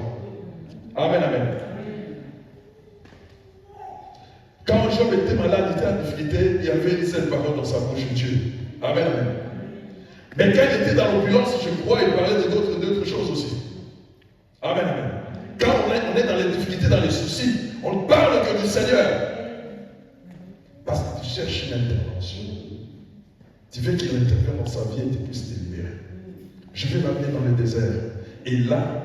Amen, amen. Quand Job était malade, il était en difficulté, il y avait une seule parole dans sa bouche, Dieu. Amen, amen. Mais quand il était dans l'opulence, je crois, il parlait d'autres choses aussi. Amen, amen. Quand on est dans les difficultés, dans les soucis, on ne parle que du Seigneur. Parce que tu cherches une intervention. Tu veux qu'il intervienne dans sa vie et tu puisses te libérer. Je vais m'amener dans le désert. Et là,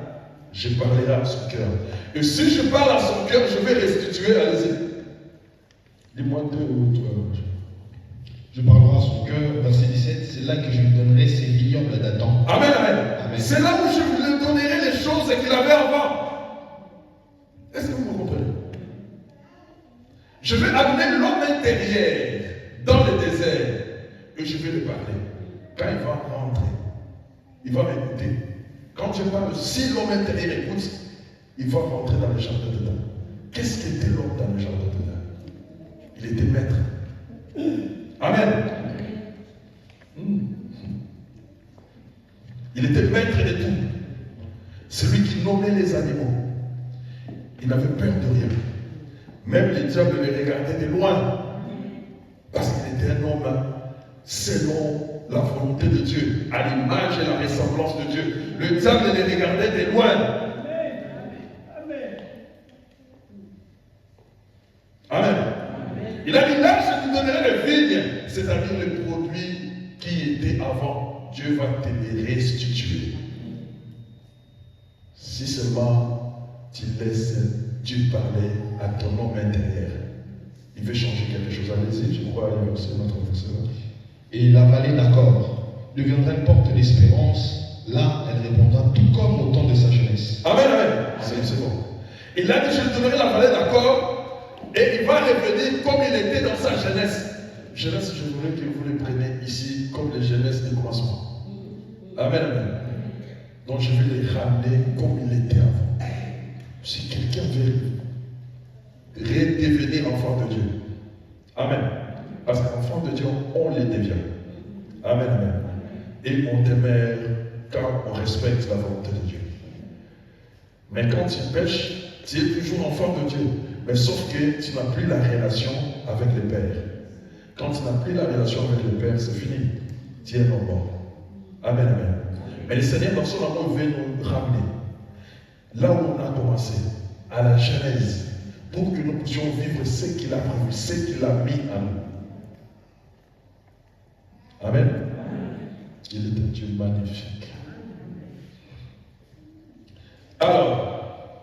je parlerai à son cœur. Et si je parle à son cœur, je vais restituer, allez-y. Dis-moi deux ou trois. Je parlerai à son cœur, verset 17, c'est là que je lui donnerai ses vignobles d'Adam. Amen, amen, amen. C'est là où je lui donnerai les choses qu'il avait avant. Est-ce que vous me comprenez? Je vais amener l'homme intérieur dans le désert et je vais lui parler. Quand il va rentrer, il va m'écouter. Quand je parle, si l'homme intérieur écoute, il va rentrer dans le jardin de dedans. Qu'est-ce qu'était l'homme dans le jardin de dedans? Il était maître. Amen. Il était maître de tout. Celui qui nommait les animaux. Il n'avait peur de rien. Même les diables le regardaient de loin. Parce qu'il était un homme selon la volonté de Dieu, à l'image et la ressemblance de Dieu. Le diable les regardait de loin. Amen. Il a dit là, je te donnerai le vigne, c'est-à-dire le produit qui était avant. Dieu va te les restituer. Si seulement tu laisses Dieu parler à ton homme intérieur, il Il veut changer quelque chose. Allez-y, je crois, il y a aussi notre professeur. Et la vallée d'Accord deviendra une porte d'espérance. Là, elle répondra tout comme au temps de sa jeunesse. Amen, amen. C'est bon. Il a dit, je donnerai la vallée d'Accord et il va revenir comme il était dans sa jeunesse. Jeunesse, je voudrais que vous le preniez ici comme les jeunesses du commencement. Amen, amen. Donc je vais les ramener comme il était avant. Si quelqu'un veut redevenir enfant de Dieu. Amen. Parce qu'enfant de Dieu, on les devient. Amen, amen. Et on demeure quand on respecte la volonté de Dieu. Mais quand tu pêches, tu es toujours enfant de Dieu. Mais sauf que tu n'as plus la relation avec le Père. Quand tu n'as plus la relation avec le Père, c'est fini. Tu es mort. Amen, amen. Mais le Seigneur, dans son amour, veut nous ramener là où on a commencé, à la Genèse, pour que nous puissions vivre ce qu'il a prévu, ce qu'il a mis à nous. Amen. Il est un Dieu magnifique. Alors,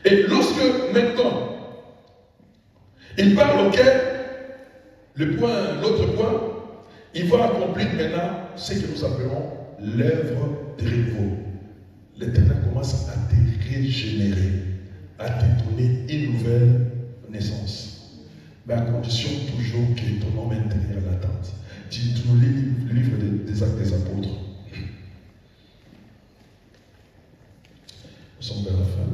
et lorsque maintenant, il parle auquel, l'autre point, il va accomplir maintenant ce que nous appelons l'œuvre de renouveau. L'Éternel commence à te régénérer, à te donner une nouvelle naissance. Mais à condition toujours que ton homme intérieur l'attende. Tu nous lis le livre des Actes des Apôtres. Nous sommes vers la fin.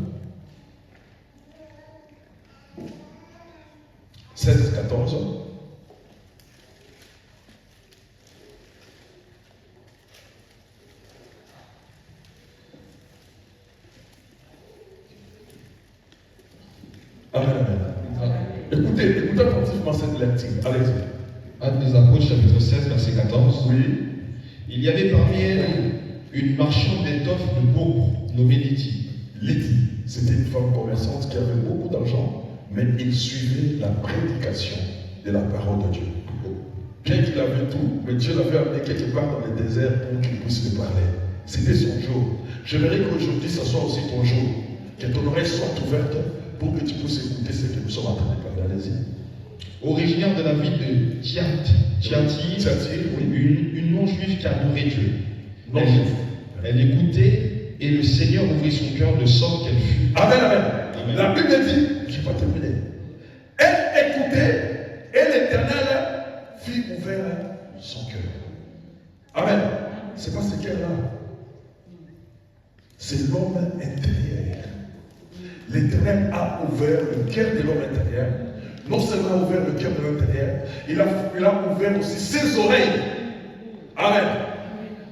16, 14. Amen, amen. Écoutez attentivement cette lecture. Allez-y. Actes des Apôtres, chapitre 16, verset 14. Oui. Il y avait parmi elles une marchande d'étoffes de pourpre, nommée Lydie. Lydie, c'était une femme commerçante qui avait beaucoup d'argent, mais il suivait la prédication de la parole de Dieu. Bien qu'il avait tout, mais Dieu l'avait amené quelque part dans le désert pour qu'il puisse lui parler. C'était son jour. J'aimerais qu'aujourd'hui, ce soit aussi ton jour. Que ton oreille soit ouverte pour que tu puisses écouter ce que nous sommes en train de parler. Allez-y. Originaire de la ville de Thyatire, oui, une non-juive qui adorait Dieu. Elle écoutait et le Seigneur ouvrit son cœur de sorte qu'elle fut. Amen, amen. Amen. La Bible dit, je ne vais pas terminer. Elle écoutait et l'Éternel fit ouvrir son cœur. Amen. C'est pas ce cœur-là. C'est l'homme intérieur. L'Éternel a ouvert le cœur de l'homme intérieur. Non seulement ouvert le cœur de l'homme intérieur, il a ouvert aussi ses oreilles. Amen.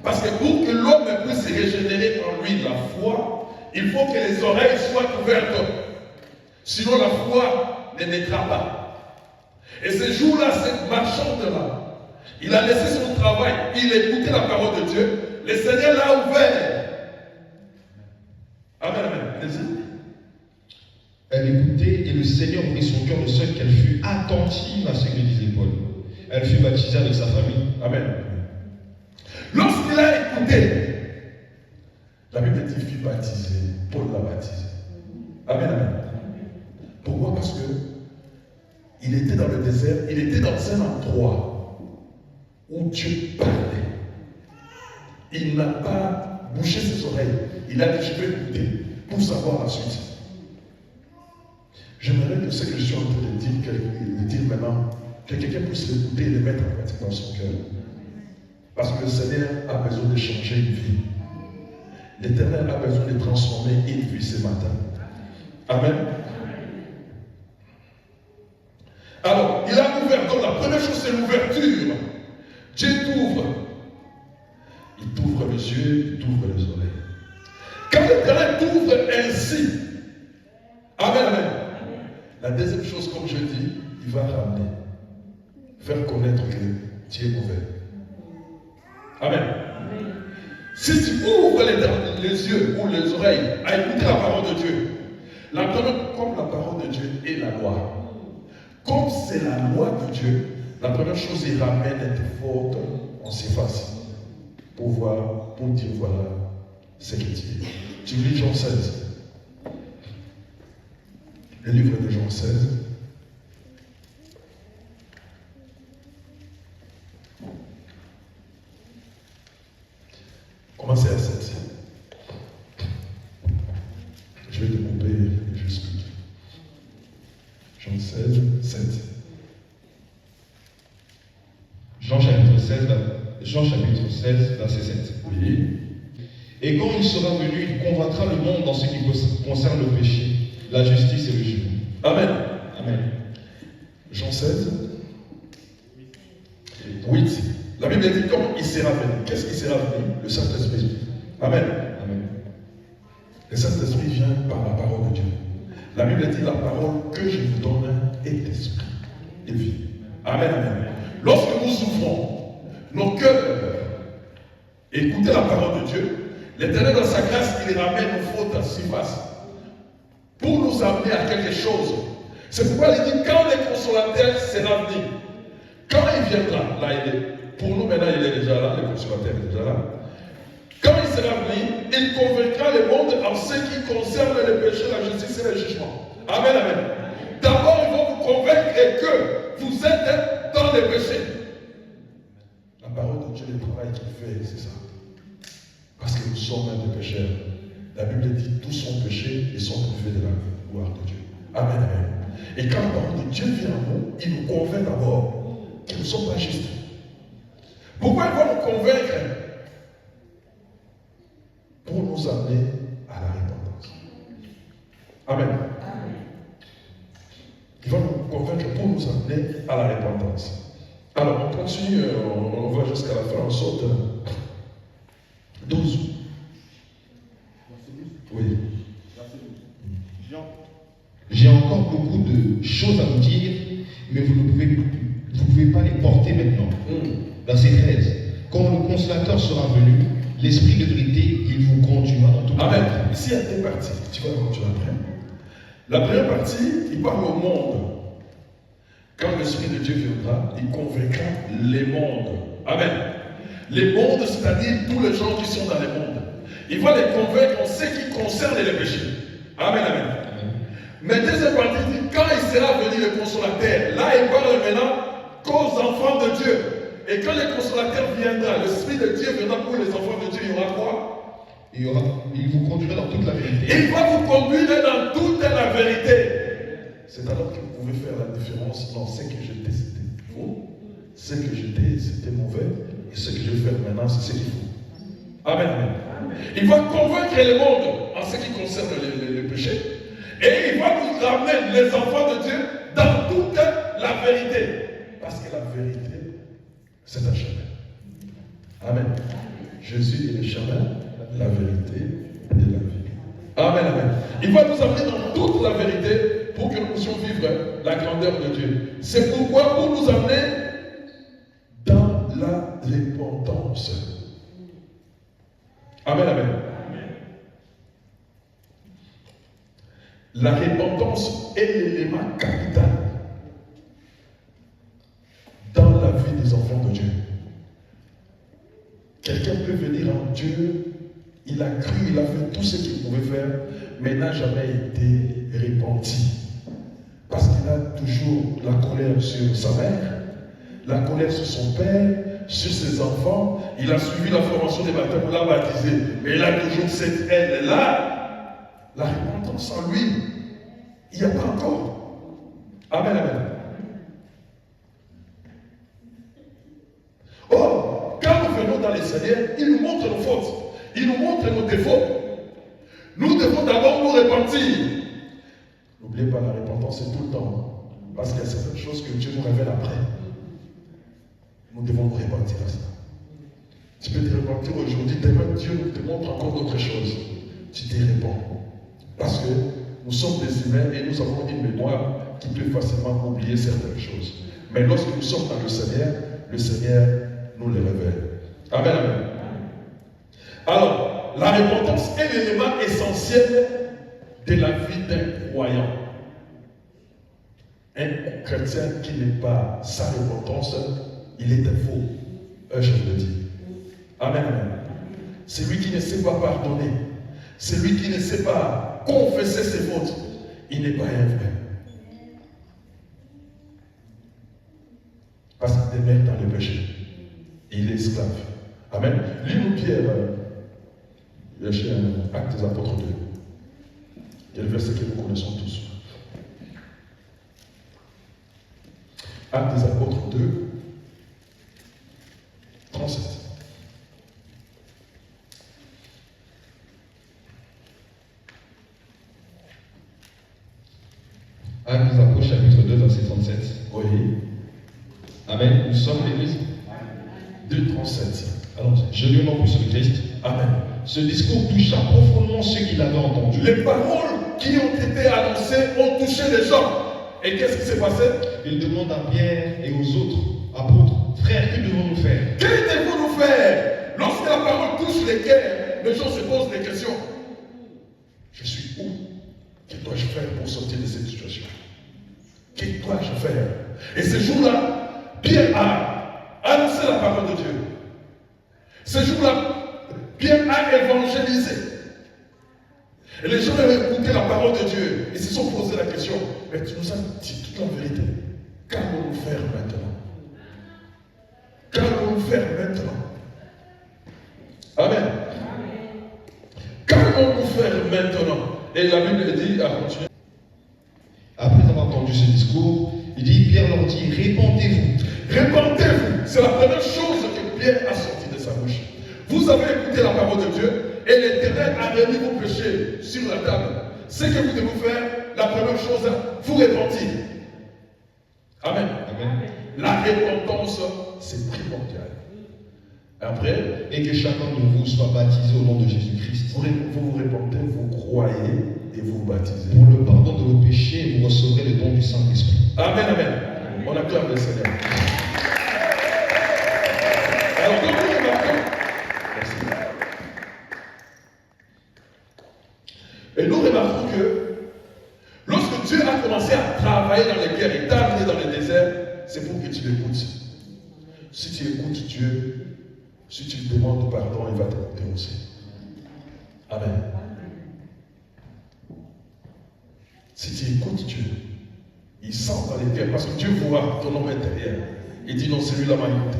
Parce que pour que l'homme puisse se régénérer en lui la foi, il faut que les oreilles soient ouvertes. Sinon la foi ne naîtra pas. Et ce jour-là, cette marchande-là, il a laissé son travail, il a écouté la parole de Dieu, le Seigneur l'a ouvert. Amen, amen. Allez-y. Elle écoutait et le Seigneur ouvrit son cœur de sorte qu'elle fut attentive à ce que disait Paul. Elle fut baptisée avec sa famille. Amen. Lorsqu'il a écouté, la Bible dit qu'il fut baptisé. Paul l'a baptisé. Amen, amen. Pourquoi? Parce que il était dans le désert, il était dans un endroit où Dieu parlait. Il n'a pas bouché ses oreilles. Il a dit, je vais écouter pour savoir la suite. J'aimerais que ce que je suis en train de dire maintenant, que quelqu'un puisse l'écouter et le mettre en pratique dans son cœur. Parce que le Seigneur a besoin de changer une vie. L'Éternel a besoin de transformer une vie ce matin. Amen. Alors, il a ouvert. Donc la première chose, c'est l'ouverture. Dieu t'ouvre. Il t'ouvre les yeux, il t'ouvre les oreilles. Quand l'Éternel t'ouvre ainsi, amen, amen. La deuxième chose, comme je dis, il va ramener, faire connaître que Dieu est ouvert. Amen. Amen. Si tu ouvres les yeux ou les oreilles à écouter la parole de Dieu, comme la parole de Dieu est la loi, comme c'est la loi de Dieu, la première chose, il ramène tes fautes en surface pour voir, pour dire voilà ce que tu es. Tu lis Jean 16. Le livre de Jean 16. Commencez à 7. Je vais te couper et j'explique. Jean 16, 7. Jean chapitre 16, verset 7. Oui. Et quand il sera venu, il convaincra le monde dans ce qui concerne le péché, la justice et le jugement. Amen. Amen. Jean 16, 8. La Bible dit quand il sera venu. Qu'est-ce qui sera venu? Le Saint-Esprit. Amen. Amen. Le Saint-Esprit vient par la parole de Dieu. La Bible dit la parole que je vous donne est esprit et vie. Amen, amen. Lorsque nous ouvrons nos cœurs, écoutez la parole de Dieu, l'Éternel dans sa grâce, il ramène nos fautes à surface pour nous amener à quelque chose. C'est pourquoi il dit quand le consolateur sera venu, quand il viendra, là il est, pour nous maintenant il est déjà là, le consolateur est déjà là. Quand il sera venu, il convaincra le monde en ce qui concerne le péché, la justice et le jugement. Amen, amen. D'abord, il va vous convaincre que vous êtes dans le péché. La parole de Dieu, le travail qu'il fait, c'est ça. Parce que nous sommes des pécheurs. La Bible dit tous sont péchés et sont privés de la gloire de Dieu. Amen, amen. Et quand la parole de Dieu vient à nous, il nous convainc d'abord que nous ne sommes pas justes. Pourquoi il va nous convaincre? Pour nous amener à la repentance. Amen. Il va nous convaincre pour nous amener à la repentance. Alors, on continue, on va jusqu'à la fin, on saute 12. Oui. J'ai encore beaucoup de choses à vous dire, mais vous ne pouvez pas les porter maintenant. Verset 13. Quand le consolateur sera venu, l'esprit de vérité, il vous conduira dans toute la vérité. Amen. Ici, il y a deux parties. Tu vas continuer après. La première partie, il parle au monde. Quand l'Esprit de Dieu viendra, il convaincra les mondes. Amen. Les mondes, c'est-à-dire tous les gens qui sont dans les mondes. Il va les convaincre en ce qui concerne les péchés. Amen, amen. Mais deuxième partie dit, quand il sera venu le consolateur, là il parle maintenant qu'aux enfants de Dieu. Et quand le consolateur viendra, l'Esprit de Dieu viendra pour les enfants de Dieu, il y aura quoi? Il vous conduira dans toute la vérité. Il va vous conduire dans toute la vérité. C'est alors que vous pouvez faire la différence dans ce que j'étais, c'était faux. Ce que j'étais, c'était mauvais. Et ce que je vais faire maintenant, c'est ce qu'il faut. Amen, amen. Il va convaincre le monde en ce qui concerne le péché. Et il va nous ramener, les enfants de Dieu, dans toute la vérité. Parce que la vérité, c'est un chemin. Amen. Jésus est le chemin, la vérité et la vie. Amen, amen. Il va nous amener dans toute la vérité pour que nous puissions vivre la grandeur de Dieu. C'est pourquoi pour nous amener dans la repentance. Amen, amen. La repentance est l'élément capital dans la vie des enfants de Dieu. Quelqu'un peut venir en Dieu, il a cru, il a fait tout ce qu'il pouvait faire, mais n'a jamais été repenti. Parce qu'il a toujours la colère sur sa mère, la colère sur son père, sur ses enfants. Il a suivi la formation des baptêmes, on l'a baptisé, mais il a toujours cette haine-là. La repentance en lui, il n'y a pas encore. Amen, amen. Or, quand nous venons dans les Seigneurs, il nous montre nos fautes, il nous montre nos défauts. Nous devons d'abord nous repentir. N'oubliez pas, la repentance c'est tout le temps. Parce qu'il y a certaines choses que Dieu nous révèle après. Nous devons nous repentir à ça. Tu peux te repentir aujourd'hui, demain Dieu te montre encore d'autres choses. Tu te repens. Parce que nous sommes des humains et nous avons une mémoire qui peut facilement oublier certaines choses. Mais lorsque nous sommes dans le Seigneur nous les révèle. Amen, amen. Alors, la repentance est l'élément essentiel de la vie d'un croyant. Un chrétien qui n'est pas sans repentance, il est un faux. Je vous le dis. Amen, amen. Celui qui ne sait pas pardonner, Celui qui ne sait pas confesser ses fautes, il n'est pas un vrai. Parce qu'il demeure dans le péché. Il est esclave. Amen. Lis-nous Pierre, Actes des Apôtres 2. Il y a le verset que nous connaissons tous. Actes des Apôtres 2, 37. Actes des Apôtres, chapitre 2, verset 37. Oui. Amen. Nous sommes l'Église. 2, 37. Alors, je lis au nom puissant de Christ. Amen. Ce discours toucha profondément ceux qui l'avaient entendu. Les paroles qui ont été annoncées ont touché les gens. Et qu'est-ce qui s'est passé? Il demande à Pierre et aux autres apôtres, frères, que devons-nous faire? Que devons-nous faire? Lorsque la parole touche les cœurs, les gens se posent des questions. Je suis où? Que dois-je faire pour sortir de cette situation? Que dois-je faire? Et ce jour-là, Pierre a annoncé la parole de Dieu. Ce jour-là, Pierre a évangélisé. Et les gens ont écouté la parole de Dieu. Ils se sont posé la question, mais tu nous as dit toute la vérité. Qu'allons-nous faire maintenant? Qu'allons-nous faire maintenant? Amen. Qu'allons-nous faire maintenant? Et la Bible dit, à continuer. Après avoir entendu ce discours, il dit, Pierre leur dit, répentez-vous. Répentez-vous. C'est la première chose que Pierre a sorti de sa bouche. Vous avez écouté la parole de Dieu et l'Éternel a remis vos péchés sur la table. Ce que vous devez faire, la première chose, vous repentir. Amen. Amen. La repentance, c'est primordial. Après, Et que chacun de vous soit baptisé au nom de Jésus-Christ. vous vous repentez, vous croyez et vous vous baptisez. Pour le pardon de vos péchés, vous recevrez le don du Saint-Esprit. Amen, amen. On acclame le Seigneur. Alors, donc, nous remarquons. Merci. Et nous remarquons que lorsque Dieu a commencé à travailler dans les guerres et t'amener dans le désert, c'est pour que tu l'écoutes. Si tu écoutes Dieu, si tu lui demandes pardon, il va t'écouter aussi. Amen. Si tu écoutes Dieu, il sent dans les cœurs, parce que Dieu voit ton homme intérieur. Il dit non, celui-là m'a écouté.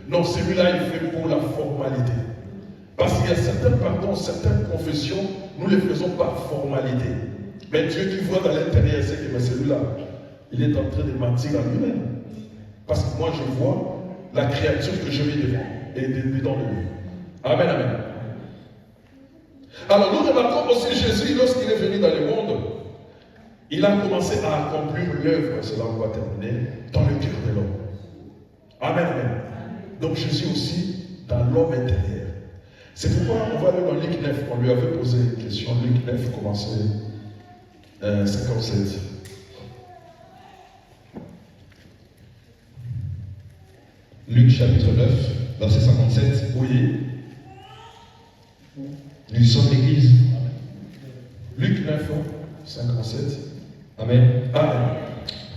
Non, celui-là, il fait pour la formalité. Parce qu'il y a certains pardons, certaines confessions, nous ne les faisons par formalité. Mais Dieu qui voit dans l'intérieur, sait que celui-là, il est en train de mentir à lui-même. Parce que moi, je vois la créature que je vais devant et dedans de lui. Amen, amen. Alors, nous remarquons aussi Jésus, lorsqu'il est venu dans le monde, il a commencé à accomplir l'œuvre, cela on va terminer, dans le cœur de l'homme. Amen, amen. Donc Jésus aussi dans l'homme intérieur. C'est pourquoi on va aller dans Luc 9. On lui avait posé une question. Luc 9, commencez 57. Luc chapitre 9, verset 57. Oui. Nous sommes l'Église. Luc 9, 57. Amen. Amen.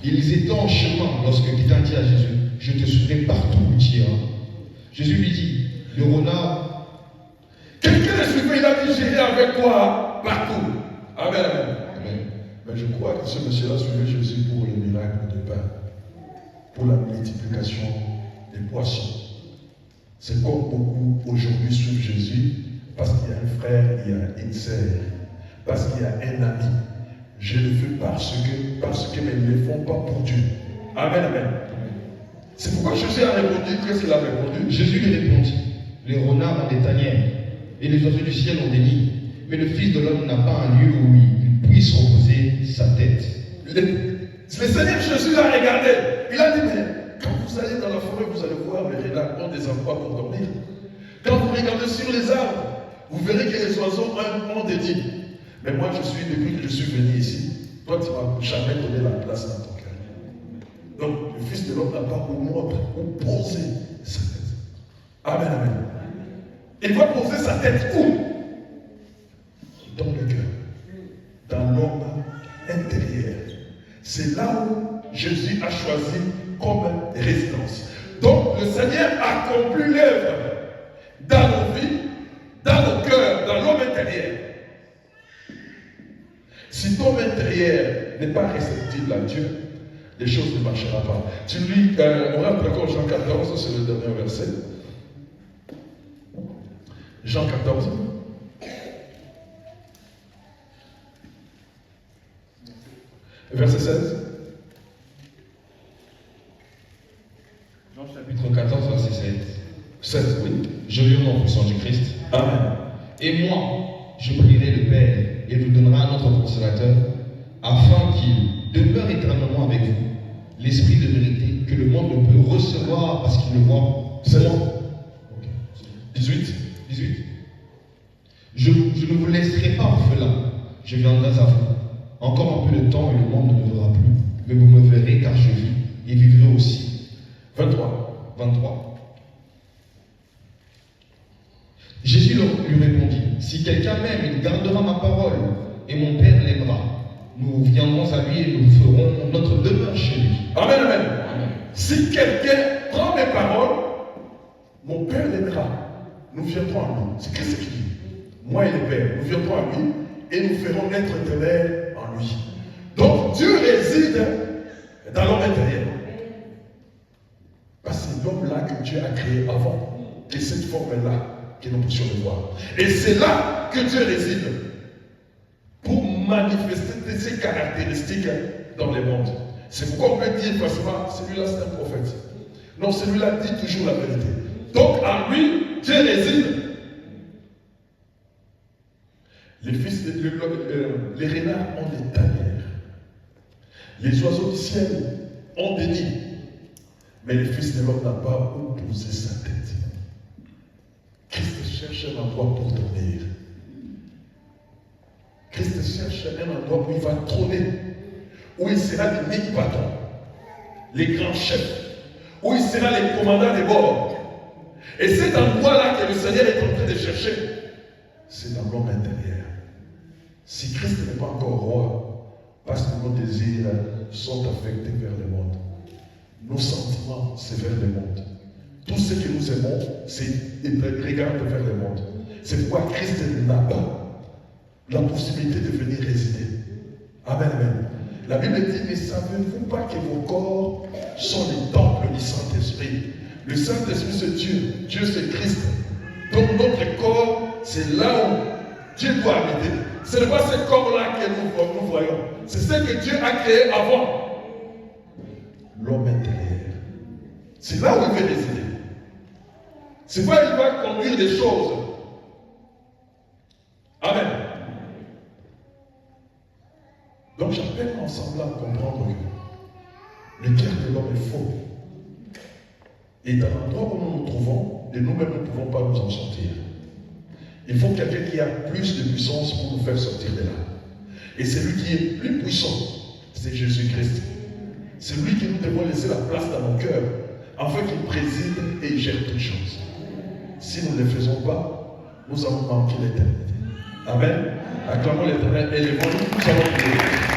Ils étaient en chemin lorsque quelqu'un dit à Jésus, je te suivrai partout où tu iras. Jésus lui dit, le renard. Quelqu'un le suivait, il a dit, j'irai avec toi partout. Amen, amen. Amen. Mais je crois que ce monsieur-là suivait Jésus pour le miracle de pain, pour la multiplication des poissons. C'est comme beaucoup aujourd'hui suivent Jésus parce qu'il y a un frère, il y a une sœur, parce qu'il y a un ami. Je le fais parce que mais ils ne le font pas pour Dieu. Amen, amen. C'est pourquoi Jésus a répondu. Qu'est-ce qu'il a répondu? Jésus lui répondit, les renards ont des tanières et les oiseaux du ciel ont des nids, mais le Fils de l'homme n'a pas un lieu où il puisse reposer sa tête. Le Seigneur Jésus l'a regardé. Il a dit, mais quand vous allez dans la forêt, vous allez voir les renards ont des endroits pour dormir. Quand vous regardez sur les arbres, vous verrez que les oiseaux ont des nids. Mais moi, depuis que je suis venu ici, toi, tu ne m'as jamais donné la place dans ton cœur. Donc, le Fils de l'homme n'a pas au monde où poser sa tête. Amen, amen. Il va poser sa tête où? Dans le cœur. Dans l'homme intérieur. C'est là où Jésus a choisi comme résidence. Donc, le Seigneur accomplit l'œuvre dans nos vies, dans nos cœurs, dans l'homme intérieur. intérieur n'est pas réceptible à Dieu, les choses ne marcheront pas. Tu lis, on rentre encore Jean 14, c'est le dernier verset. Jean 14. Verset 16. Jean chapitre 14, verset 16. 16, oui. Je lis au nom puissant du Christ. Amen. Et moi, je prierai le Père, et vous donnera un autre consolateur, afin qu'il demeure éternellement avec vous, l'esprit de vérité que le monde ne peut recevoir parce qu'il le voit. 16. Okay. 18. 18. Je ne vous laisserai pas orphelin, je viendrai à vous. Encore un peu de temps et le monde ne me verra plus, mais vous me verrez car je vis et vivrai aussi. 23. 23. Jésus lui répondit, si quelqu'un m'aime, il gardera ma parole, et mon Père l'aimera. Nous viendrons à lui et nous ferons notre demeure chez lui. Amen, amen. Si quelqu'un prend mes paroles, mon Père l'aimera. Nous viendrons à lui. C'est Christ qui dit. Moi et le Père, nous viendrons à lui et nous ferons notre demeure en lui. Donc Dieu réside dans l'homme intérieur. Parce que c'est l'homme-là que Dieu a créé avant. Et cette forme-là que nous puissions le voir. Et c'est là que Dieu réside. Pour manifester ses caractéristiques dans les mondes. C'est pourquoi on peut dire facilement, celui-là c'est un prophète. Non, celui-là dit toujours la vérité. Donc en lui, Dieu réside. Les fils les renards ont des tanières. Les oiseaux du ciel ont des nids. Mais le Fils de l'homme n'a pas où poser sa tête. Christ cherche un endroit pour dormir. Christ cherche un endroit où il va trôner, où il sera le patron, les grands chefs, où il sera les commandants des bords. Et cet endroit-là que le Seigneur est en train de chercher, c'est dans l'homme intérieur. Si Christ n'est pas encore roi, parce que nos désirs sont affectés vers le monde, nos sentiments, c'est vers le monde. Tout ce que nous aimons, c'est regarde vers le monde. C'est pourquoi Christ n'a pas la possibilité de venir résider. Amen, amen. La Bible dit, mais savez-vous pas que vos corps sont les temples du Saint-Esprit? Le Saint-Esprit, c'est Dieu. Dieu, c'est Christ. Donc notre corps, c'est là où Dieu doit habiter. Ce n'est pas ce corps-là que nous voyons. C'est ce que Dieu a créé avant. L'homme intérieur. C'est là où il veut résider. C'est là où il va conduire des choses. Amen. Donc j'appelle ensemble à comprendre que le cœur de l'homme est faux. Et dans l'endroit où nous nous trouvons, de nous-mêmes ne pouvons pas nous en sortir. Il faut quelqu'un qui a plus de puissance pour nous faire sortir de là. Et celui qui est plus puissant, c'est Jésus-Christ. C'est lui que nous devons laisser la place dans nos cœurs, afin qu'il préside et il gère toutes choses. Si nous ne le faisons pas, nous allons manquer l'éternité. Amen. Acclamons l'éternel et les nous allons prier.